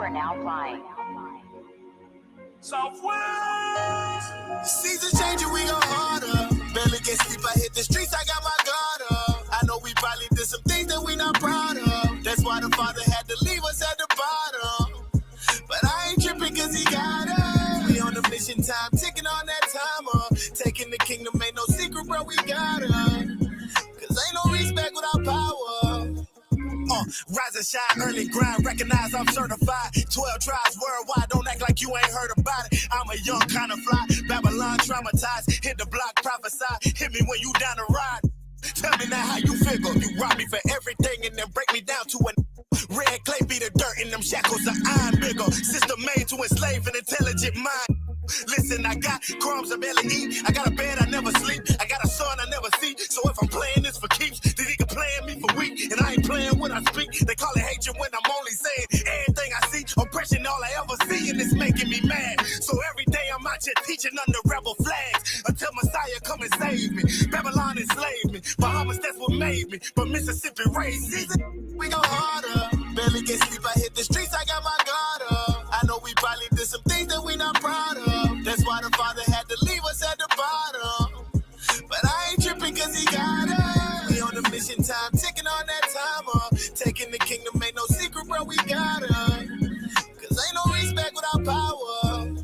are now flying. Southwest! Seasons changing, we go harder. Barely get sleep, I hit the streets, I got my guard up. I know we probably did some things that we not proud of. That's why the father had to leave us at the bottom. But I ain't tripping cause he got us. We on the mission time, ticking on that timer. Taking the kingdom ain't no secret, bro, we got us. Cause ain't no respect without power. Rise and shine, early grind, recognize I'm certified. 12 tribes worldwide, don't act like you ain't heard about it. I'm a young kind of fly, Babylon traumatized. Hit the block, prophesy, hit me when you down the ride. Tell me now how you figure. You rob me for everything and then break me down to an red clay be the dirt and them shackles of iron bigger. System made to enslave an intelligent mind. Listen, I got crumbs I barely eat. I got a bed I never sleep. I got a son I never see. So if I'm playing this for keeps, then he can play me for weak. And I ain't playing what I speak. They call it hatred when I'm only saying everything I see. Oppression all I ever see and it's making me mad. So every day I'm out here teaching under rebel flags until Messiah come and save me. Babylon enslaved me. Bahamas, that's what made me. But Mississippi raised season. We go harder. Barely get sleep. I hit the streets. I got my guard up. I know we probably did some things that we not proud of. That's why the father had to leave us at the bottom. But I ain't tripping cause he got us. We on the mission time, ticking on that timer. Taking the kingdom ain't no secret, bro, we got us. Cause ain't no respect without power.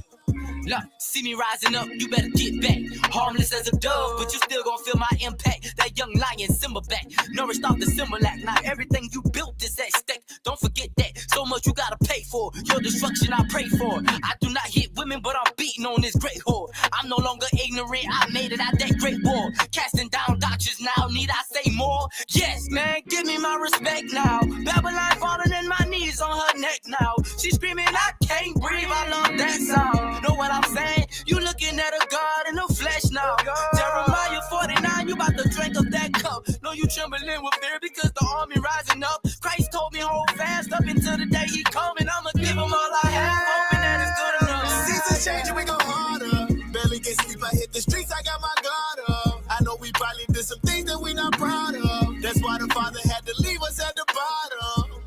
Look, see me rising up, you better get back. Harmless as a dove, but you still gon' feel my impact. That young lion, Simba back, nourished off the Similac. Now everything you built is at stake. Don't forget that, so much you gotta pay for. Your destruction I pray for. I do not hit women, but I'm beating on this great whore. I'm no longer ignorant, I made it out that great war. Casting down doctrines now, need I say more? Yes, man, give me my respect now. Babylon falling in my knees on her neck now. She screaming, I can't breathe, I love that sound. Know what I'm saying? You looking at a God in the flesh now. Jeremiah 49, you about to drink up that cup. No, you trembling with fear because the army rising up. Christ told me hold fast up until the day he come, and I'ma give him all I have, hoping that it's good enough. Seasons changing, we go harder. Barely get sleep, I hit the streets, I got my guard up. I know we probably did some things that we not proud of. That's why the father had to leave us at the bottom.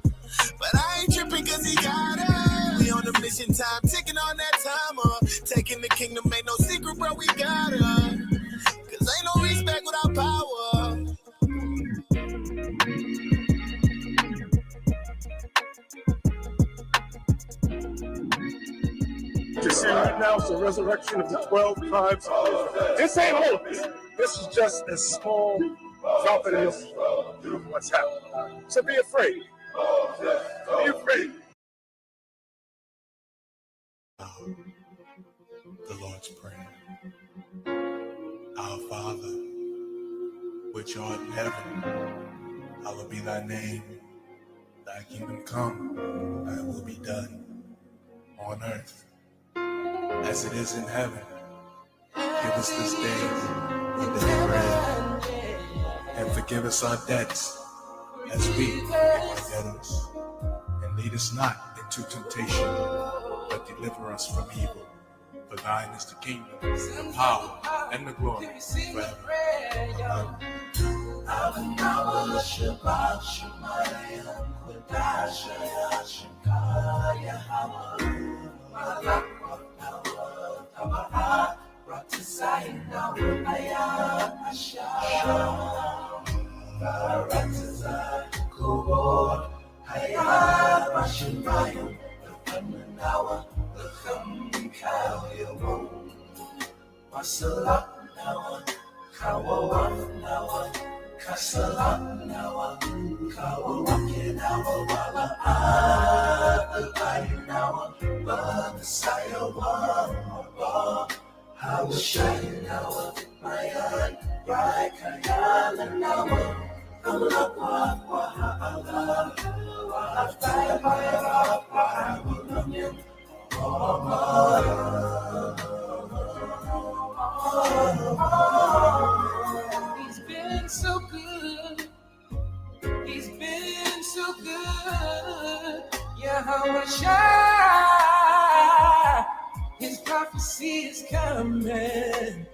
But I ain't tripping cause he got us. We on the mission time, ticking on that timer. Taking the kingdom ain't no secret, bro, we got us. Cause ain't no respect without power. What you're seeing right now is the resurrection of the 12 tribes. This ain't all of it. This is just a small drop in of what's happening. So be afraid. Be afraid. The Lord's Prayer. Our Father, which art in heaven, hallowed be thy name. Thy kingdom come, thy will be done on earth as it is in heaven. Give us this day our daily bread, and forgive us our debts as we forgive our debtors. And lead us not into temptation, but deliver us from evil. For thine is the kingdom, the power, and the glory forever. He's been so good. He's been so good. Yahweh Shai. His prophecy is coming.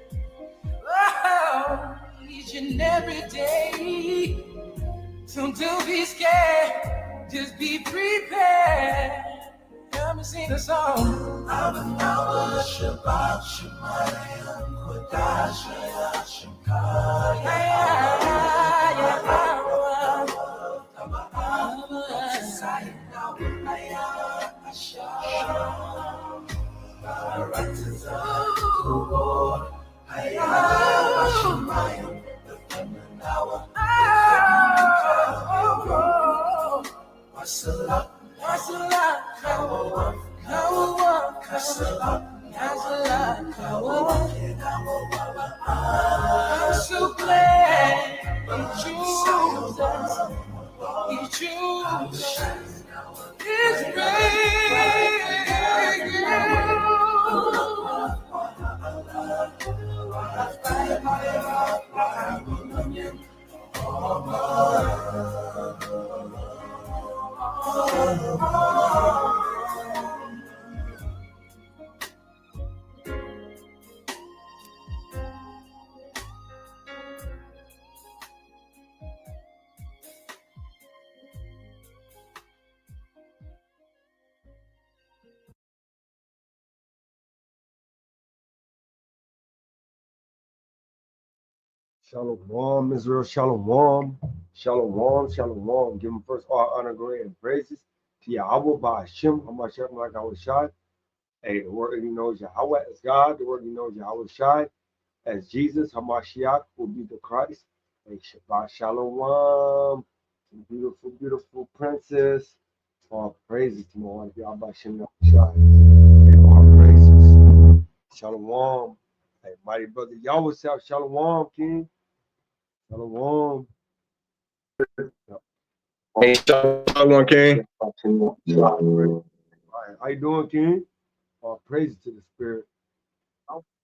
Oh, each and every day. So don't be scared. Just be prepared. me sing a song. I'm so glad you choose this Shalom, Israel, shalom, shalom, shalom. Give him first all honor, glory, and praises to Yahweh by Hashem, Hamashiach, Malach Shai. Hey, the word he knows Yahweh as God, the word he knows Yahweh Shai as Jesus, Hamashiach will be the Christ. Hey, Shabbat Shalom, beautiful, beautiful princess. All praises to my wife, Yahweh Hashem, Shai. Hey, all praises. Shalom. Hey, mighty brother Yahweh, shalom, King. Shalom. Hey, Shalom, King. All right, how you doing, King? All praise to the Spirit.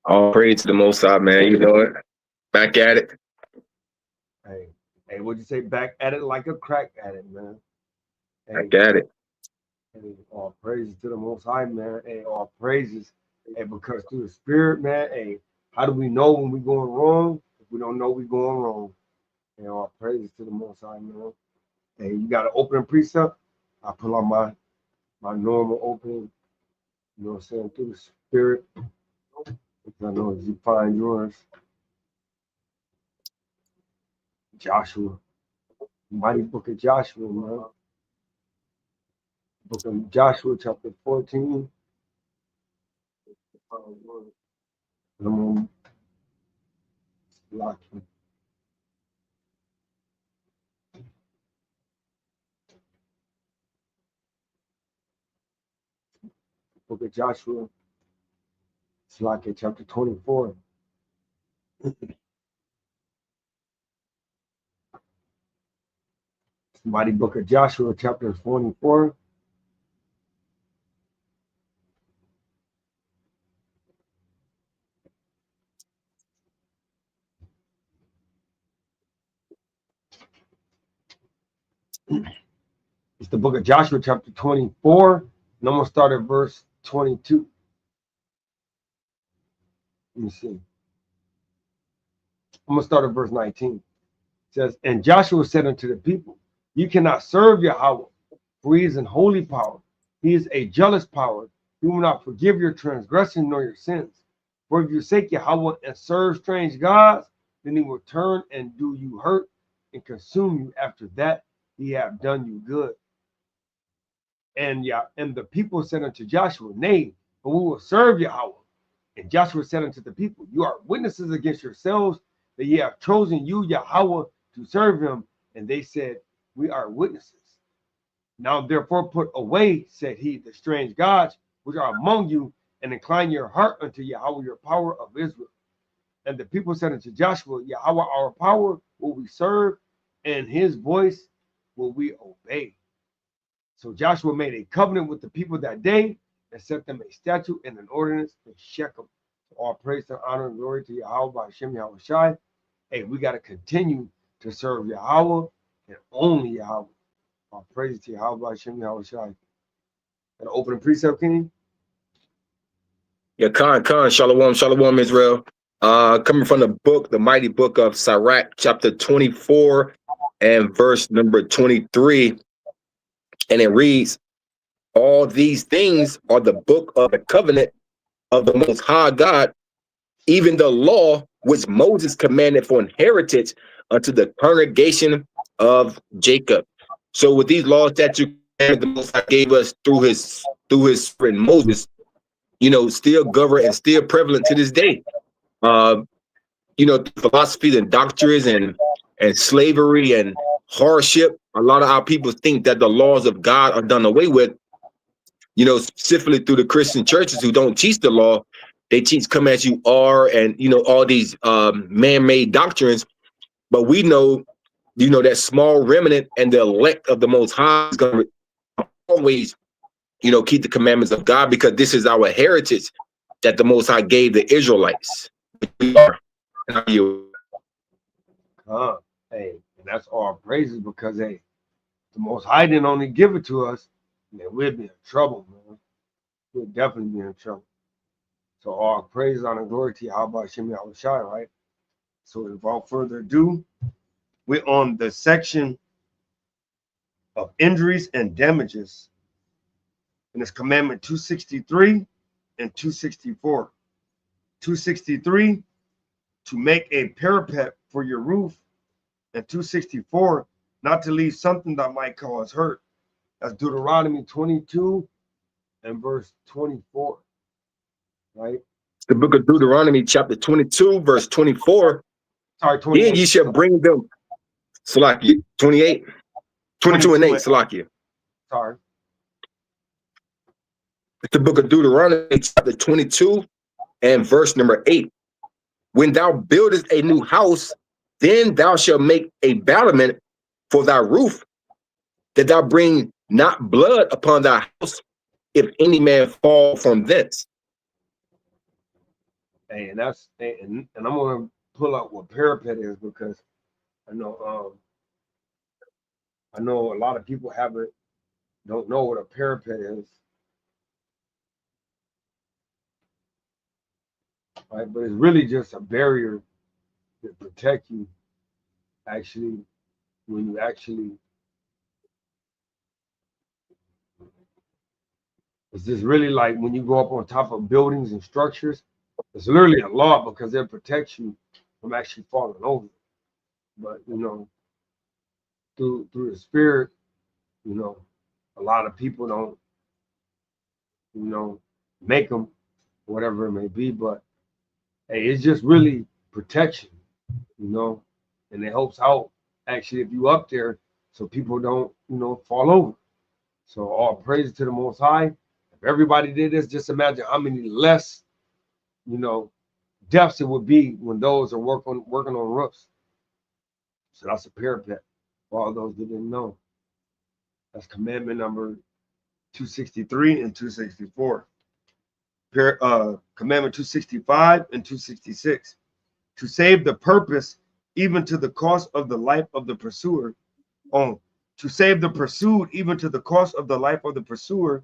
All praise to the Most High, man. You know it. Back at it. Hey, what'd you say? Back at it like a crack addict, man. Hey, Back at it. hey, all praises to the Most High, man. Hey, all praises. Hey, because through the Spirit, man. Hey, how do we know when we're going wrong? If we don't know we're going wrong. Hey, all praises to the Most High, man. Hey, you got an opening precept? I pull on my normal opening. You know what I'm saying? Through the Spirit. I know you find yours. Joshua. Mighty book of Joshua, man. Book of Joshua, chapter 14. Lock you. Book of Joshua, it's like in chapter 24. Mighty book of Joshua, chapter 24. It's the book of Joshua, chapter 24. And I'm going to start at verse 22. Let me see. I'm going to start at verse 19. It says, and Joshua said unto the people, you cannot serve Yahweh, for he is in holy power. He is a jealous power. He will not forgive your transgression nor your sins. For if you forsake Yahweh and serve strange gods, then he will turn and do you hurt and consume you. After that, he have done you good. And the people said unto Joshua, nay, but we will serve Yahweh. And Joshua said unto the people, you are witnesses against yourselves that ye have chosen you, Yahweh, to serve him. And they said, we are witnesses. Now therefore put away, said he, the strange gods which are among you, and incline your heart unto Yahweh, your power of Israel. And the people said unto Joshua, Yahweh, our power will we serve, and his voice will we obey. So Joshua made a covenant with the people that day and set them a statute and an ordinance in Shechem. So all praise and honor and glory to Yahweh by Hashem Yahweh Shai. Hey, we got to continue to serve Yahweh and only Yahweh. All praise to Yahweh by Hashem Yahweh Shai. Got an opening precept, Kenny? Yeah, Khan, Shalom, Israel. Coming from the book, the mighty book of Sirach, chapter 24 and verse number 23. And it reads, All these things are the book of the covenant of the Most High God, even the law which Moses commanded for inheritance unto the congregation of Jacob. So with these laws that you the Most High gave us through his friend Moses, you know, still govern and still prevalent to this day. You know, philosophies and doctrines and slavery and hardship. A lot of our people think that the laws of God are done away with. You know, specifically through the Christian churches who don't teach the law. They teach come as you are and, you know, all these man-made doctrines. But we know, you know, that small remnant and the elect of the Most High is going to always, you know, keep the commandments of God, because this is our heritage that the Most High gave the Israelites. We are. Hey, and that's all praises, because hey, the Most High didn't only give it to us, man, we'd be in trouble, man. We'd definitely be in trouble. So all praise, honor, glory to Yahweh Shem Yahushai, right? So without further ado, we're on the section of injuries and damages. And it's commandment 263 and 264. 263, to make a parapet for your roof. And 264, not to leave something that might cause hurt. That's Deuteronomy 22 and verse 24. Right? The book of Deuteronomy, chapter 22, verse 24. Sorry, 28. Then ye shall bring them, Salakia, 28, 22 and 8, Salakia. Sorry. The book of Deuteronomy, chapter 22 and verse number 8. When thou buildest a new house, then thou shalt make a battlement for thy roof, that thou bring not blood upon thy house, if any man fall from thence. Hey, and that's and I'm gonna pull up what parapet is, because I know a lot of people don't know what a parapet is. Right, but it's really just a barrier to protect you. Actually, when you actually, it's just really like when you go up on top of buildings and structures, it's literally a law, because it protects you from actually falling over. But you know, through the spirit, you know, a lot of people don't, you know, make them, whatever it may be. But hey, it's just really protection, you know, and it helps out actually if you up there, so people don't, you know, fall over. So all praise to the Most High. If everybody did this, just imagine how many less, you know, deaths it would be when those are working on roofs. So that's a parapet for all those that didn't know. That's commandment number 263 and 264. Commandment 265 and 266. To save the purpose, even to the cost of the life of the pursuer. To save the pursued, even to the cost of the life of the pursuer,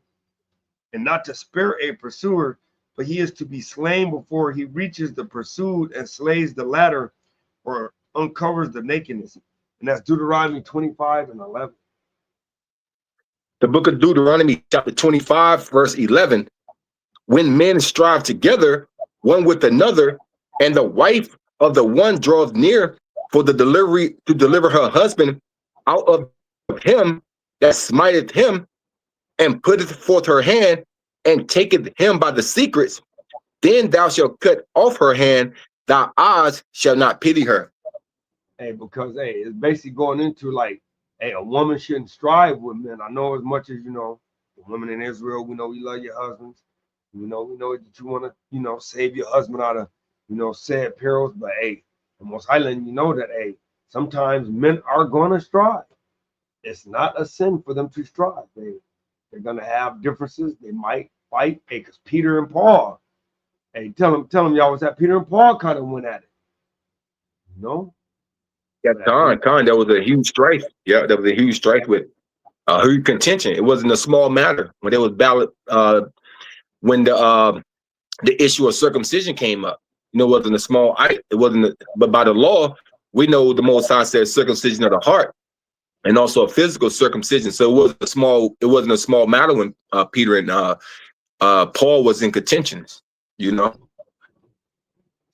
and not to spare a pursuer, but he is to be slain before he reaches the pursued and slays the latter, or uncovers the nakedness. And that's Deuteronomy 25 and 11. The book of Deuteronomy, chapter 25, verse 11. When men strive together, one with another, and the wife of the one draws near for the delivery to deliver her husband out of him that smiteth him, and putteth forth her hand, and taketh him by the secrets, then thou shalt cut off her hand, thy eyes shall not pity her. Hey, because hey, it's basically going into like, hey, a woman shouldn't strive with men. I know, as much as, you know, the women in Israel, we know you love your husbands. We know that you want to, you know, save your husband out of, you know, sad perils. But hey, the Most High letting you know that hey, sometimes men are going to strive. It's not a sin for them to strive. They're going to have differences. They might fight. Hey, because Peter and Paul, hey, tell them y'all was that Peter and Paul kind of went at it. You know? Yeah, Khan, that was a huge strife. Yeah, that was a huge strife with huge contention. It wasn't a small matter when there was ballot. When the issue of circumcision came up, you know, it wasn't a small. It wasn't. But by the law, we know the Most High says circumcision of the heart. and also a physical circumcision. So it wasn't a small matter when Peter and Paul was in contentions, you know.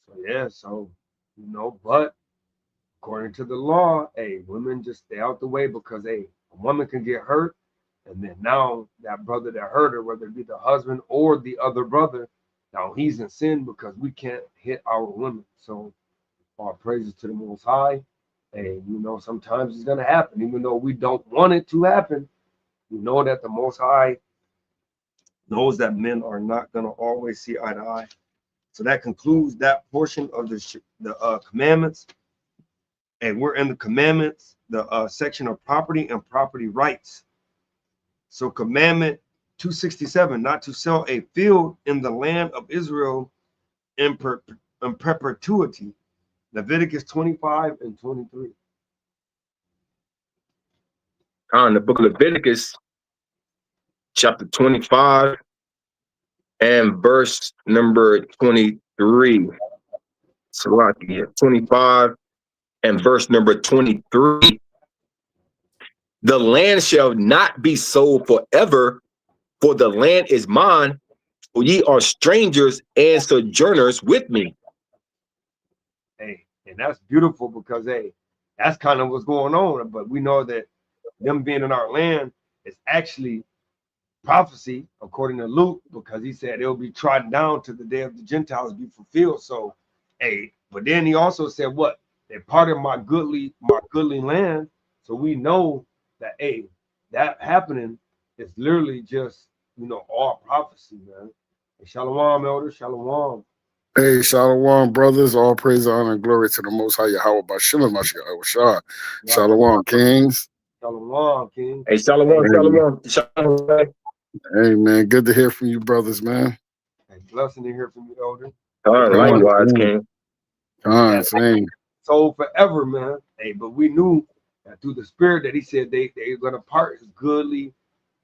So yeah, so but according to the law, hey, women just stay out the way because a woman can get hurt, and then now that brother that hurt her, whether it be the husband or the other brother, now he's in sin because we can't hit our women. So all praises to the Most High. And sometimes it's gonna happen, even though we don't want it to happen. We know that the Most High knows that men are not gonna always see eye to eye. So that concludes that portion of the commandments. And we're in the commandments, the section of property and property rights. So commandment 267, not to sell a field in the land of Israel in perpetuity. Leviticus 25 and 23. In the book of Leviticus, chapter 25 and verse number 23. So 25 and verse number 23. The land shall not be sold forever, for the land is mine, for ye are strangers and sojourners with me. Hey, and that's beautiful because, hey, that's kind of what's going on. But we know that them being in our land is actually prophecy, according to Luke, because he said it'll be trodden down to the day of the Gentiles be fulfilled. So, hey, but then he also said what? They're part of my goodly land. So we know that, hey, that happening is literally just, all prophecy, man. Hey, shalom, elder, shalom. Hey, shalom, brothers. All praise, honor, and glory to the Most High Yahweh Bashim Mashiach. Shalom, kings. Shalom, king. Hey, shalom. Hey, man, good to hear from you, brothers, man. Hey, blessing to hear from you, elder. Likewise, king. Same. So forever, man. Hey, but we knew that through the Spirit that he said they're gonna part his goodly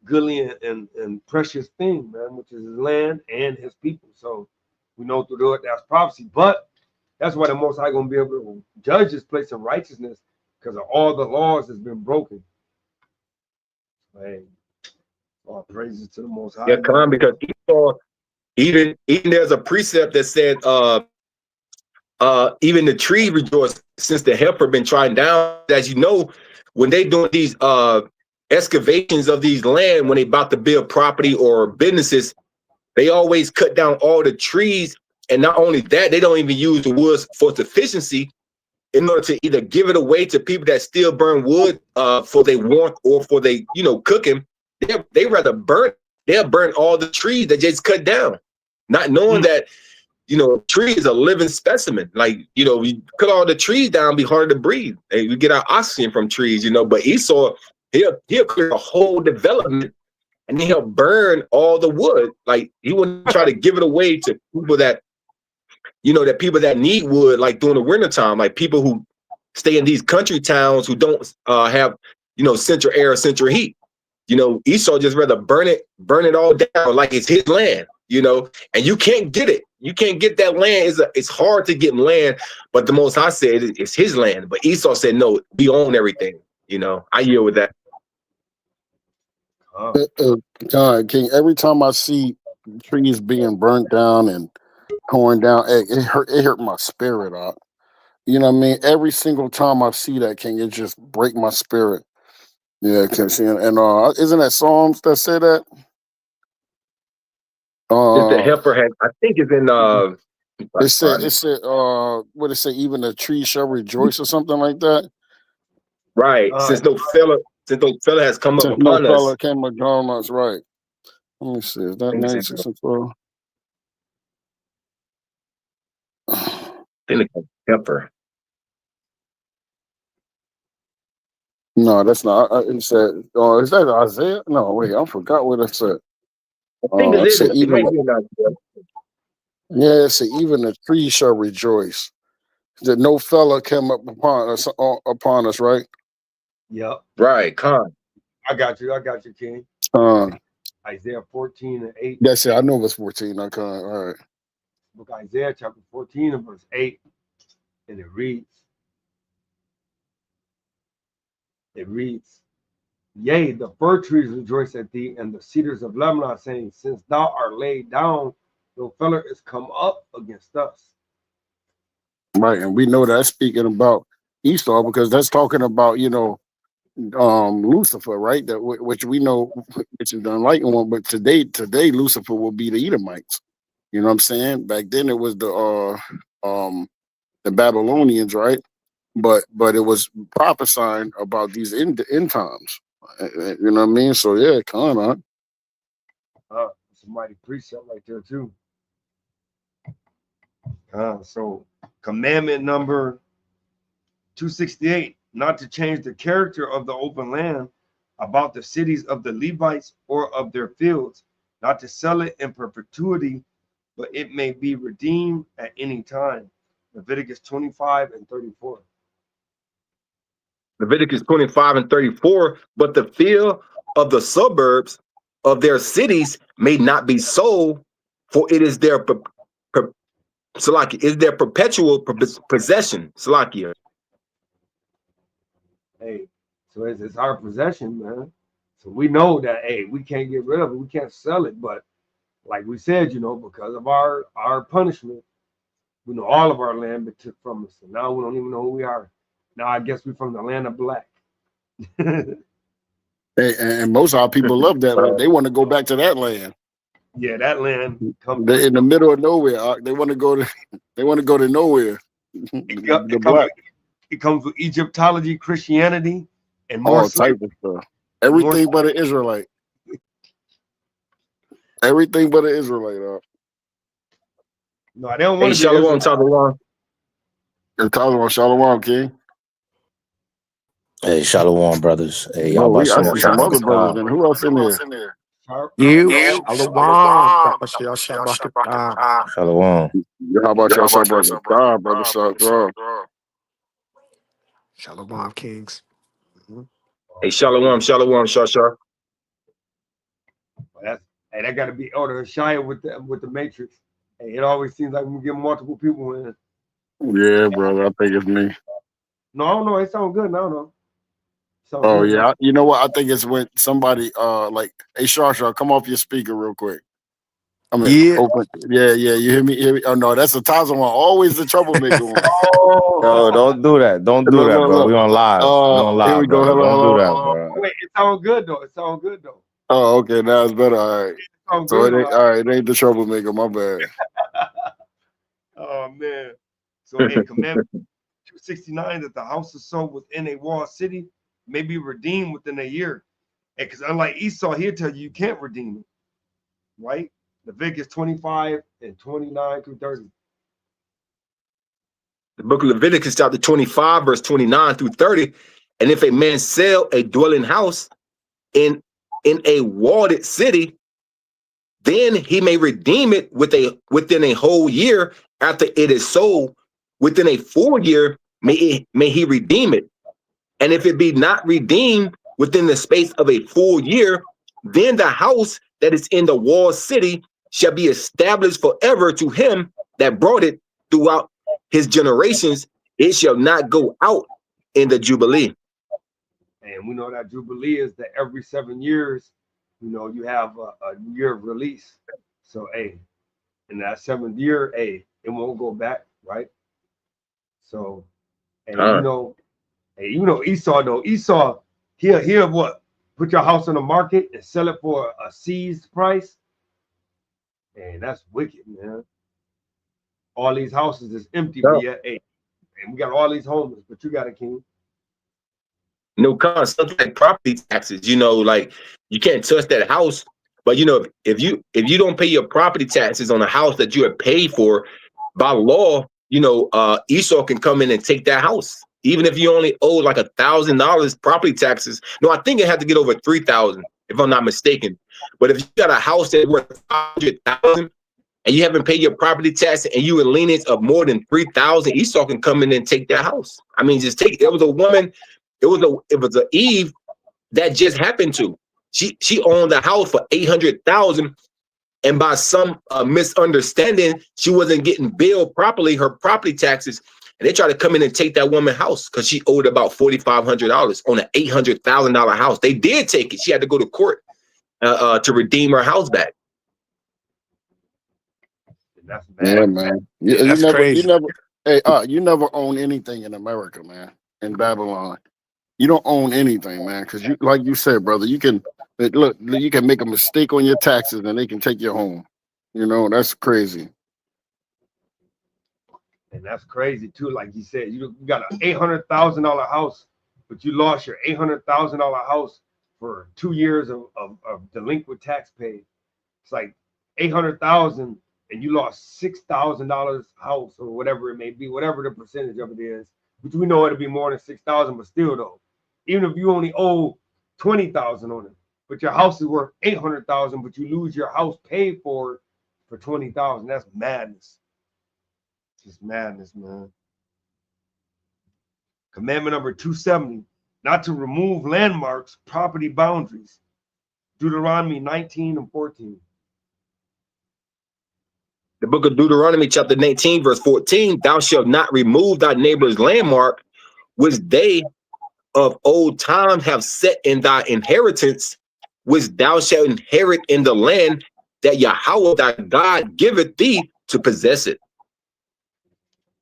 and precious thing, man, which is his land and his people. So we know through that's prophecy, but that's why the Most High gonna be able to judge this place of righteousness because of all the laws that's been broken. Hey, all praises to the Most High. Yeah, come because even there's a precept that said even the tree rejoice since the heifer been trodden down. As you know, when they doing these excavations of these land, when they about to build property or businesses, they always cut down all the trees. And not only that, they don't even use the woods for sufficiency in order to either give it away to people that still burn wood for their warmth or for they, cooking. They rather they'll burn all the trees that just cut down, not knowing that, a tree is a living specimen. Like, we cut all the trees down, be harder to breathe. And we get our oxygen from trees, but Esau, he'll clear a whole development and he'll burn all the wood. Like, he wouldn't try to give it away to people that, that people that need wood, like during the wintertime, like people who stay in these country towns who don't have, central air or central heat. Esau just rather burn it all down like it's his land, and you can't get it. You can't get that land. It's hard to get land, but the Most High said it's his land. But Esau said, no, we own everything. I yield with that. God, King, every time I see trees being burnt down and torn down, it hurt my spirit out. You know what I mean? Every single time I see that, King, it just break my spirit. Yeah, can see, and isn't that Psalms that say that? The heifer had, I think it's in it said what it say, even the tree shall rejoice or something like that. Right. Since no fella has come up upon us. No fella came upon us, right. Let me see, is that 96 and 12? I think it's heifer. No, that's not. It said, is that Isaiah? No, wait, I forgot what it said. I think it said even. Yeah, it said even the tree shall rejoice. That no fella came up upon us, right? Yep. Right, Khan. I got you, King. Isaiah 14 and 8. That's it. I know it was 14. I can't. All right. Book Isaiah chapter 14 and verse 8, and it reads, It reads, Yea, the fir trees rejoice at thee, and the cedars of Lebanon, saying, Since thou art laid down, no feller is come up against us. Right, and we know that's speaking about Esau because that's talking about, Lucifer, right? That which we know, which is the enlightened one. But today Lucifer will be the Edomites. You know what I'm saying? Back then it was the Babylonians, right? But it was prophesying about these end times. You know what I mean? So yeah, kind of. It's a mighty precept right there too. So commandment number 268, not to change the character of the open land about the cities of the Levites or of their fields, not to sell it in perpetuity, but it may be redeemed at any time. Leviticus 25 and 34. Leviticus 25 and 34, but the field of the suburbs of their cities may not be sold, for it is their perpetual possession. Salakia. Hey, so it's our possession, man. So we know that, hey, we can't get rid of it. We can't sell it. But like we said, because of our punishment, we know all of our land been took from us. And now we don't even know who we are. Now I guess we're from the land of black. Hey, and most of our people love that land. They want to go back to that land. Yeah, that land comes in the middle of nowhere. They want to go to nowhere. It comes with Egyptology, Christianity, and more all type of stuff. Everything but an Israelite. Everything but an Israelite. No, they don't want to be Shalom, Shalom. Shalom, King. Hey, Shalom, brothers. Hey, I see some other brothers. And who else in there? You. Shalom. Shalom. How about y'all, brother? Shalom, kings. Hey, Shalom, Shashar. That got to be Elder Shia with the Matrix. Hey, it always seems like we get multiple people in. Yeah, brother. I think it's me. No, it sounds good. No. Oh yeah, you know what? I think it's when somebody hey Shar, come off your speaker real quick. I mean, open. Yeah, you hear me? Oh no, that's the Taza one. Always the troublemaker one. No, don't do that. Don't do that, bro. We on live. Here we go. Hello. Don't do that, bro. Wait, it sounds good though. Oh, okay. Now it's better. All right. So it ain't the troublemaker. My bad. Oh man. So in commandment 269, that the house is sold within a walled city may be redeemed within a year. And because unlike Esau, he'll tell you can't redeem it. Right? Leviticus 25 and 29 through 30. The book of Leviticus, chapter 25, verse 29 through 30. And if a man sell a dwelling house in a walled city, then he may redeem it within a whole year after it is sold. Within a full year may he redeem it. And if it be not redeemed within the space of a full year, then the house that is in the walled city shall be established forever to him that brought it throughout his generations. It shall not go out in the Jubilee. And we know that Jubilee is that every 7 years, you have a year of release. So, in that 7th year, it won't go back, right? So, Esau though. Esau, he'll what? Put your house on the market and sell it for a seized price. And that's wicked, man. All these houses is empty, but yet, and we got all these homeless, but you got a king. No concept like property taxes, like you can't touch that house. But if you don't pay your property taxes on a house that you have paid for, by law, Esau can come in and take that house. Even if you only owe like $1,000 property taxes. No, I think it had to get over 3,000, if I'm not mistaken. But if you got a house that's worth 500,000 and you haven't paid your property tax and you in lineage of more than 3,000, Esau can come in and take that house. I mean, just take it. It was a woman. It was a Eve that just happened to. She owned the house for 800,000. And by some misunderstanding, she wasn't getting billed properly her property taxes. and they tried to come in and take that woman's house because she owed about $4,500 on an $800,000 house. They did take it. She had to go to court to redeem her house back. That's Yeah, man. Yeah, that's crazy. You never own anything in America, man. In Babylon, you don't own anything, man. Because you, like you said, brother, you can look. You can make a mistake on your taxes, and they can take your home. You know, that's crazy. And that's crazy too. Like you said, you got an $800,000 house, but you lost your $800,000 house for 2 years of delinquent tax paid. It's like 800,000. And you lost $6,000 house or whatever it may be, whatever the percentage of it is, which we know it'll be more than 6,000, but still though, even if you only owe 20,000 on it, but your house is worth 800,000, but you lose your house paid for 20,000, that's madness. Just madness, man. Commandment number 270, not to remove landmarks, property boundaries. Deuteronomy 19:14. The book of Deuteronomy, chapter 19, verse 14, thou shalt not remove thy neighbor's landmark, which they of old time have set in thy inheritance, which thou shalt inherit in the land that Yahweh thy God giveth thee to possess it.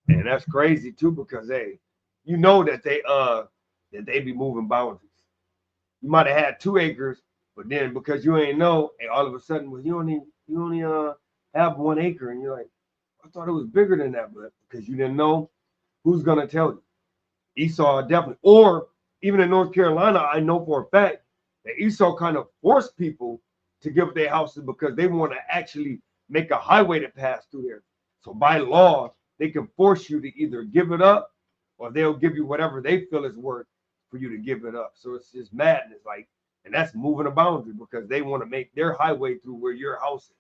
And that's crazy too, because you know that they be moving boundaries. You might have had 2 acres, but then because you ain't know, and all of a sudden, well, you only have 1 acre, and you're like, I thought it was bigger than that, but because you didn't know, who's gonna tell you? Esau definitely, or even in North Carolina, I know for a fact that Esau kind of forced people to give their houses because they want to actually make a highway to pass through there. So by law, they can force you to either give it up or they'll give you whatever they feel is worth for you to give it up. So it's just madness, like, and that's moving a boundary because they want to make their highway through where your house is.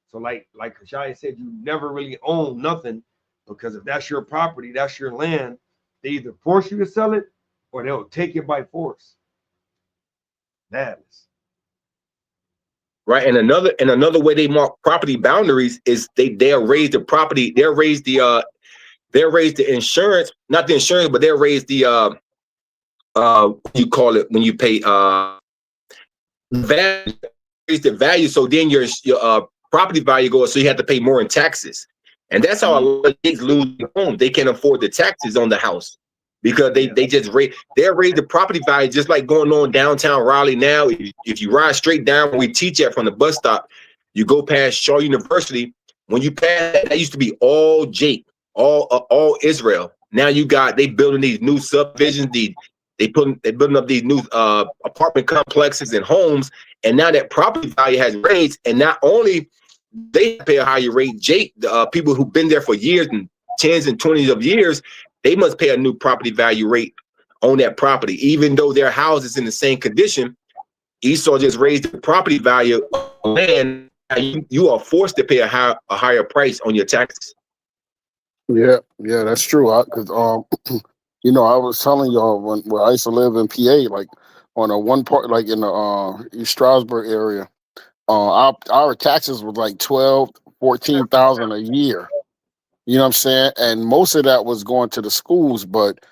So like Kashaya said, you never really own nothing because if that's your property, that's your land, they either force you to sell it or they'll take it by force. Madness. Right. And another way they mark property boundaries is they'll raise the property, they'll raise the insurance, not the insurance, but they'll raise the you call it when you pay value, raise the value. So then your property value goes, so you have to pay more in taxes. And that's how a lot of kids lose their home. They can't afford the taxes on the house because they just raise the property value, just like going on downtown Raleigh now. If you ride straight down where we teach at from the bus stop, you go past Shaw University. When you pass that used to be all Jake, all Israel. Now they building these new subdivisions. They're building up these new apartment complexes and homes, and now that property value has raised, and not only they pay a higher rate, Jake, people who've been there for years and 10s and 20s of years, they must pay a new property value rate on that property, even though their house is in the same condition. Esau just raised the property value of land, and you are forced to pay a higher price on your taxes. Yeah, that's true. Because you know, I was telling y'all when I used to live in PA, like on a one part, like in the East Stroudsburg area, our taxes were like 14,000 a year. You know what I'm saying? And most of that was going to the schools. But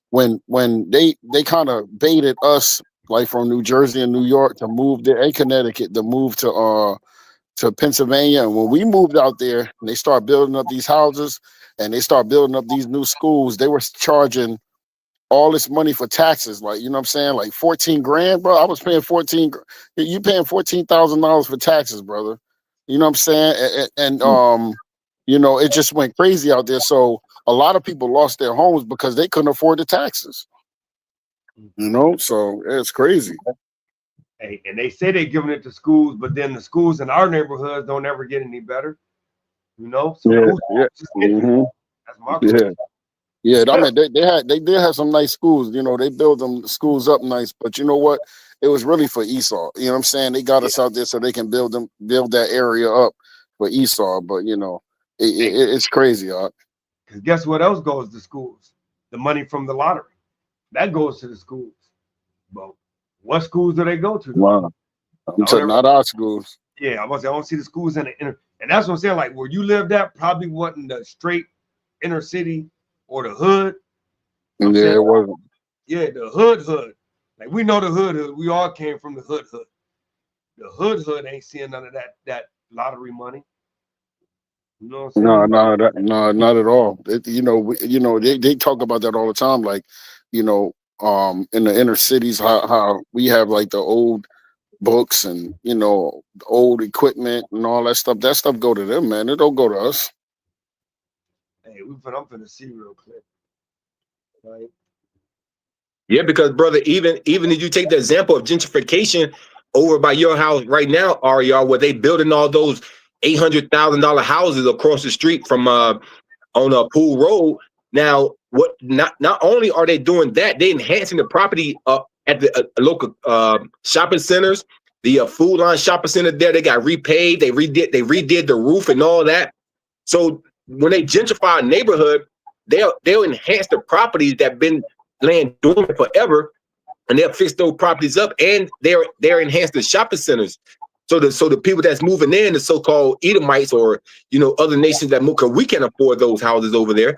when they kind of baited us, like from New Jersey and New York, to move there, and Connecticut to move to Pennsylvania, and when we moved out there, and they start building up these houses, and they start building up these new schools, they were charging all this money for taxes, like, you know what I'm saying, like 14 grand, bro. I was paying 14. You paying $14,000 for taxes, brother. You know what I'm saying? And you know, it just went crazy out there. So a lot of people lost their homes because they couldn't afford the taxes. You know, so it's crazy. Hey, and they say they're giving it to schools, but then the schools in our neighborhoods don't ever get any better. You know, so That's my question. Yeah, I mean, they did have some nice schools. You know, they build them schools up nice, but you know what? It was really for Esau. You know what I'm saying? They got us out there so they can build that area up for Esau. But you know, it's crazy, y'all. Because guess what else goes to schools? The money from the lottery. That goes to the schools. But what schools do they go to? Wow. Not our schools. Yeah, I don't see the schools in the inner, and that's what I'm saying. Like where you lived at probably wasn't the straight inner city or the hood. Yeah, saying, it wasn't. Yeah, the hood. Like we know the hood. We all came from the hood. The hood ain't seeing none of that lottery money. You know what I'm No, saying? no, not at all. They talk about that all the time. Like, in the inner cities, how we have like the old books and old equipment and all that stuff. That stuff go to them, man. It don't go to us. Hey, I'm finna see real quick. Right? Yeah, because brother, even if you take the example of gentrification over by your house right now, RER, where they building all those $800,000 houses across the street from on a Pool Road. Now, what? Not only are they doing that, they enhancing the property at the local shopping centers. The Food Line shopping center there, they got repaved. They redid the roof and all that. So when they gentrify a neighborhood, they'll enhance the properties that been laying dormant forever, and they'll fix those properties up, and they're enhance the shopping centers. So the people that's moving in, the so-called Edomites or other nations that move, because we can't afford those houses over there.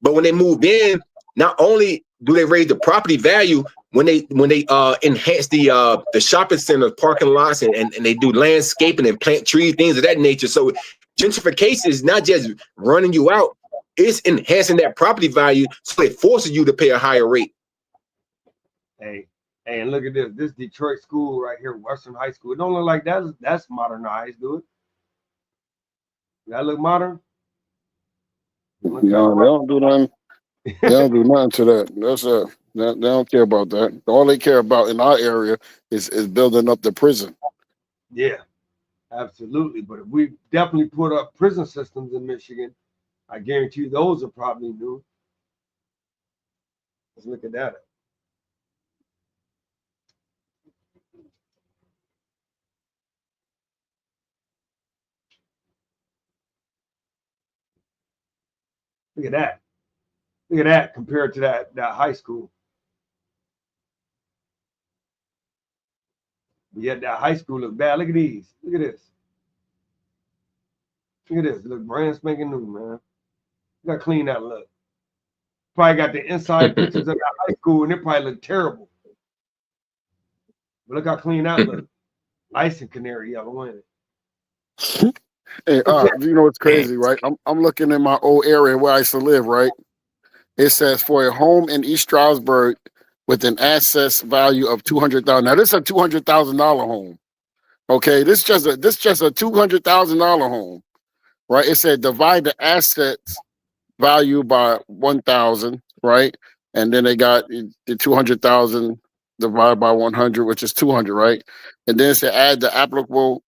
But when they move in, not only do they raise the property value, when they enhance the shopping centers, parking lots, and they do landscaping and plant trees, things of that nature. So gentrification is not just running you out, it's enhancing that property value, so it forces you to pay a higher rate. Hey, and look at this. This Detroit school right here, Western High School. It don't look like that's modernized, do it? That look modern? No, they don't do nothing. They don't do nothing to that. They don't care about that. All they care about in our area is building up the prison. Yeah, absolutely. But if we definitely put up prison systems in Michigan, I guarantee you those are probably new. Let's look at that. Look at that. Look at that compared to that high school. Yet that high school look bad. Look at these. Look at this. Look at this. Look brand spanking new, man. You gotta clean that look. Probably got the inside pictures of that high school, and it probably look terrible. But look how clean that look. Ice and canary yellow, ain't it? Hey, you know what's crazy, right? I'm looking in my old area where I used to live, right? It says for a home in East Stroudsburg with an assess value of $200,000. Now this is a $200,000 home. Okay, this just a $200,000 home, right? It said divide the assets value by 1,000, right? And then they got the 200,000 divided by 100, which is 200, right? And then it said add the applicable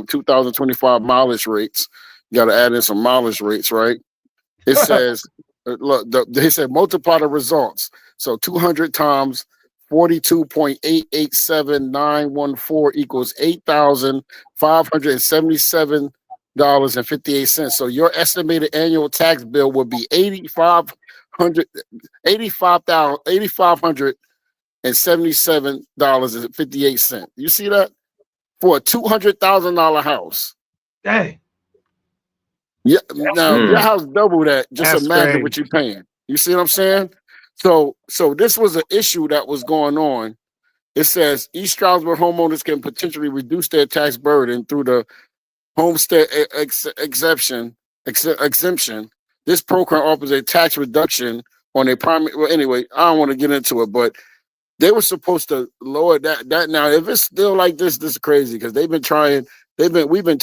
2025 mileage rates. You got to add in some mileage rates, right? It says, look, they said multiply the results. So 200 times 42.887914 equals $8,577.58. So your estimated annual tax bill would be $8,577.58. You see that? For a $200,000 house. Dang. Yeah. Now your house double that. Just That's imagine what strange. you're paying. You see what I'm saying? So this was an issue that was going on. It says East Stroudsburg homeowners can potentially reduce their tax burden through the homestead exemption. This program offers a tax reduction on a primary. Well, anyway, I don't want to get into it, but they were supposed to lower that. Now, if it's still like this is crazy because they've been trying. We've been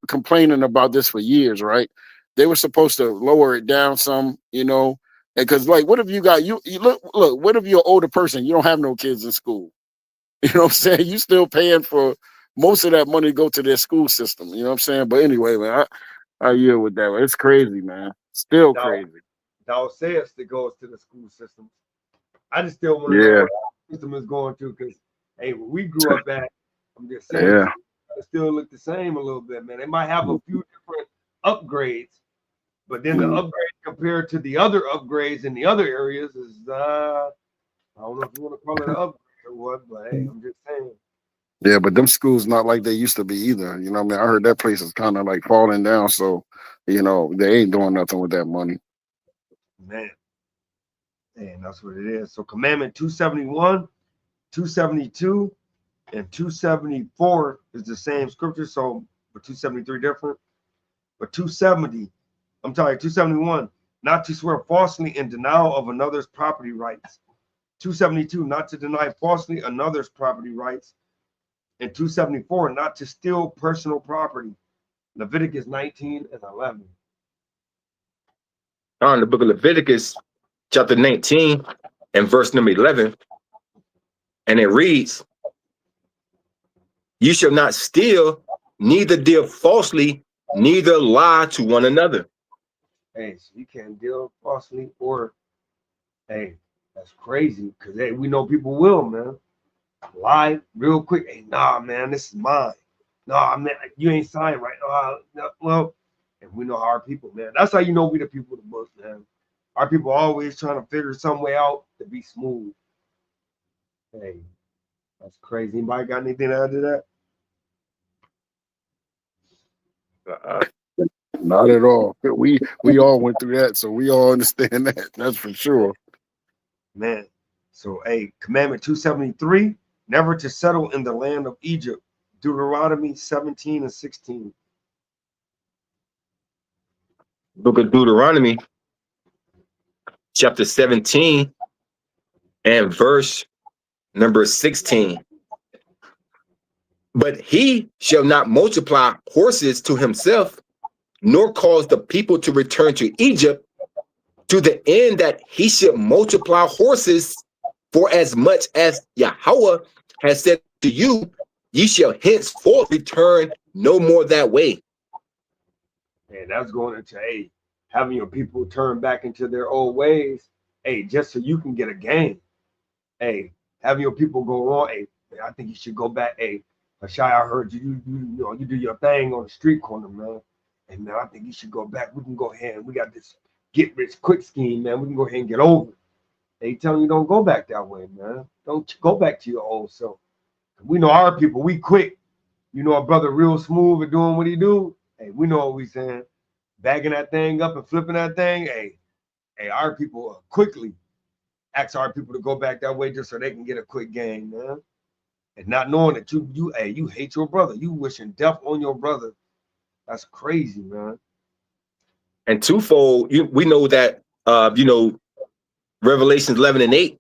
complaining about this for years, right? They were supposed to lower it down some, because like, what if you got you look? What if you're an older person? You don't have no kids in school. You know what I'm saying? You still paying for most of that money to go to their school system. You know what I'm saying? But anyway, man, I yield with that. It's crazy, man. Still crazy. Thou sayest that goes to the school system. I just still want to know Yeah. what the system is going to, because hey, when we grew up at, I'm just saying, Yeah. it still look the same a little bit, man. They might have a few different upgrades, but then the upgrade compared to the other upgrades in the other areas is I don't know if you want to call it an upgrade or what, but hey, I'm just saying. Yeah, but them schools not like they used to be either. You know what I mean? I heard that place is kind of like falling down, so they ain't doing nothing with that money. Man, and that's what it is. So commandment 271, 272, and 274 is the same scripture. So, but 273 different. But 270, I'm sorry, 271, not to swear falsely in denial of another's property rights. 272, not to deny falsely another's property rights. And 274, not to steal personal property. Leviticus 19 and 11. On the book of Leviticus, chapter 19 and verse number 11, and it reads, "You shall not steal, neither deal falsely, neither lie to one another." Hey, so you can't deal falsely or, hey, that's crazy because hey, we know people will, man. Lie real quick. Hey, nah, man, this is mine. Nah, man, you ain't signed right. No, well, and we know our people, man. That's how you know we the people of the book, man. Our people always trying to figure some way out to be smooth. Hey, that's crazy. Anybody got anything to add to that? Not at all. We all went through that, so we all understand that. That's for sure. Man, so hey, commandment 273, never to settle in the land of Egypt. Deuteronomy 17 and 16. Book of Deuteronomy, chapter 17 and verse number 16. "But he shall not multiply horses to himself, nor cause the people to return to Egypt, to the end that he should multiply horses, for as much as Yahweh has said to you, ye shall henceforth return no more that way." And that's going into hey, having your people turn back into their old ways, hey, just so you can get a gain. Hey, having your people go on, hey, I think you should go back. Hey, Ashai, I heard you do your thing on the street corner, man. And man, I think you should go back. We can go ahead and we got this get rich quick scheme, man. We can go ahead and get over it. They telling you don't go back that way, man. Don't go back to your old self. We know our people, we quick. You know our brother real smooth at doing what he do. Hey, we know what we saying. Bagging that thing up and flipping that thing. Hey, our people quickly ask our people to go back that way just so they can get a quick gain, man. And not knowing that you hate your brother. You wishing death on your brother. That's crazy, man. And twofold, we know that Revelations 11 and 8,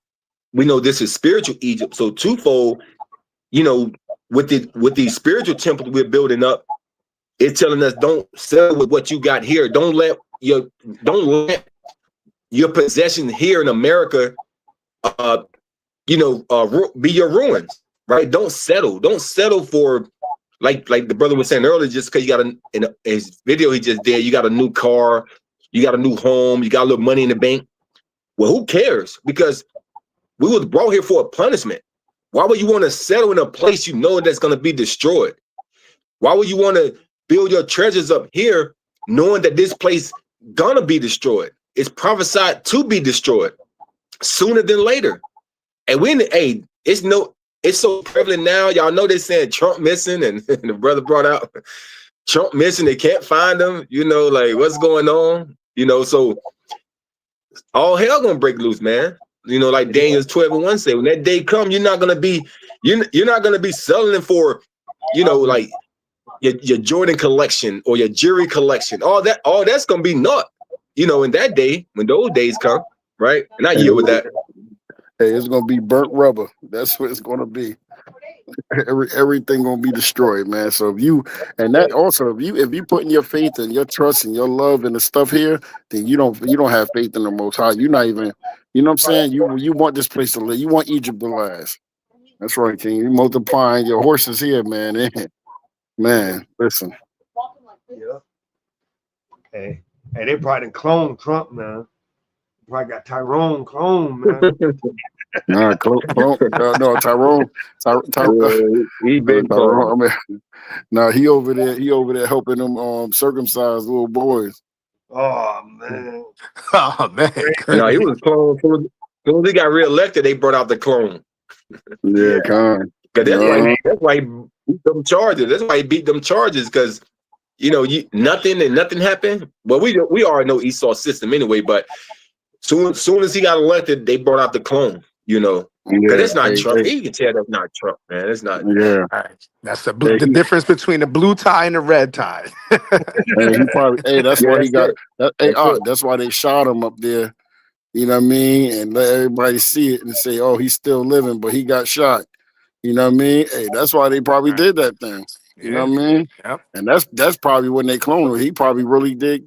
we know this is spiritual Egypt. So twofold, with the spiritual temple we're building up, it's telling us don't settle with what you got here. Don't let your possession here in America be your ruins, right? Don't settle for like the brother was saying earlier, just because you got in his video he just did, you got a new car, you got a new home, you got a little money in the bank. Well, who cares? Because we was brought here for a punishment. Why would you want to settle in a place you know that's going to be destroyed? Why would you want to build your treasures up here knowing that this place gonna be destroyed? It's prophesied to be destroyed sooner than later. And it's so prevalent now. Y'all know they're saying Trump missing, and the brother brought out Trump missing. They can't find him. Like what's going on? So all hell gonna break loose, man. Like Daniel's 12 and 1 say, when that day come, you're not gonna be selling it for, like your Jordan collection or your jewelry collection. All that's gonna be naught, in that day when those days come, right? And I yield with that. Hey, it's gonna be burnt rubber. That's what it's gonna be. Everything gonna be destroyed, man. So if you putting your faith and your trust and your love in the stuff here, then you don't have faith in the Most High. You're not even, you know what I'm saying? You want this place to live. You want Egypt to last. That's right, King. You multiplying your horses here, man. Man, listen. Yeah. Hey, they probably done cloned Trump, man. Probably got Tyrone clone, man. No, Tyrone. He been Tyrone. He over there helping them circumcise little boys. Oh man. Oh man. No, he was cloned. As soon as he got reelected, they brought out the clone. Yeah, kind. Because that's why he beat them charges. That's why he beat them charges, because nothing happened. Well, we already know Esau's system anyway, but Soon as he got elected, they brought out the clone. You know, because it's not Trump. You can tell that's not Trump, man. It's not. Yeah. All right. That's the difference between the blue tie and the red tie. And he probably, that's why he got. That's why they shot him up there. You know what I mean? And let everybody see it and say, "Oh, he's still living, but he got shot." You know what I mean? Hey, that's why they probably did that thing. You know what I mean? Yep. And that's probably when they cloned him. He probably really did,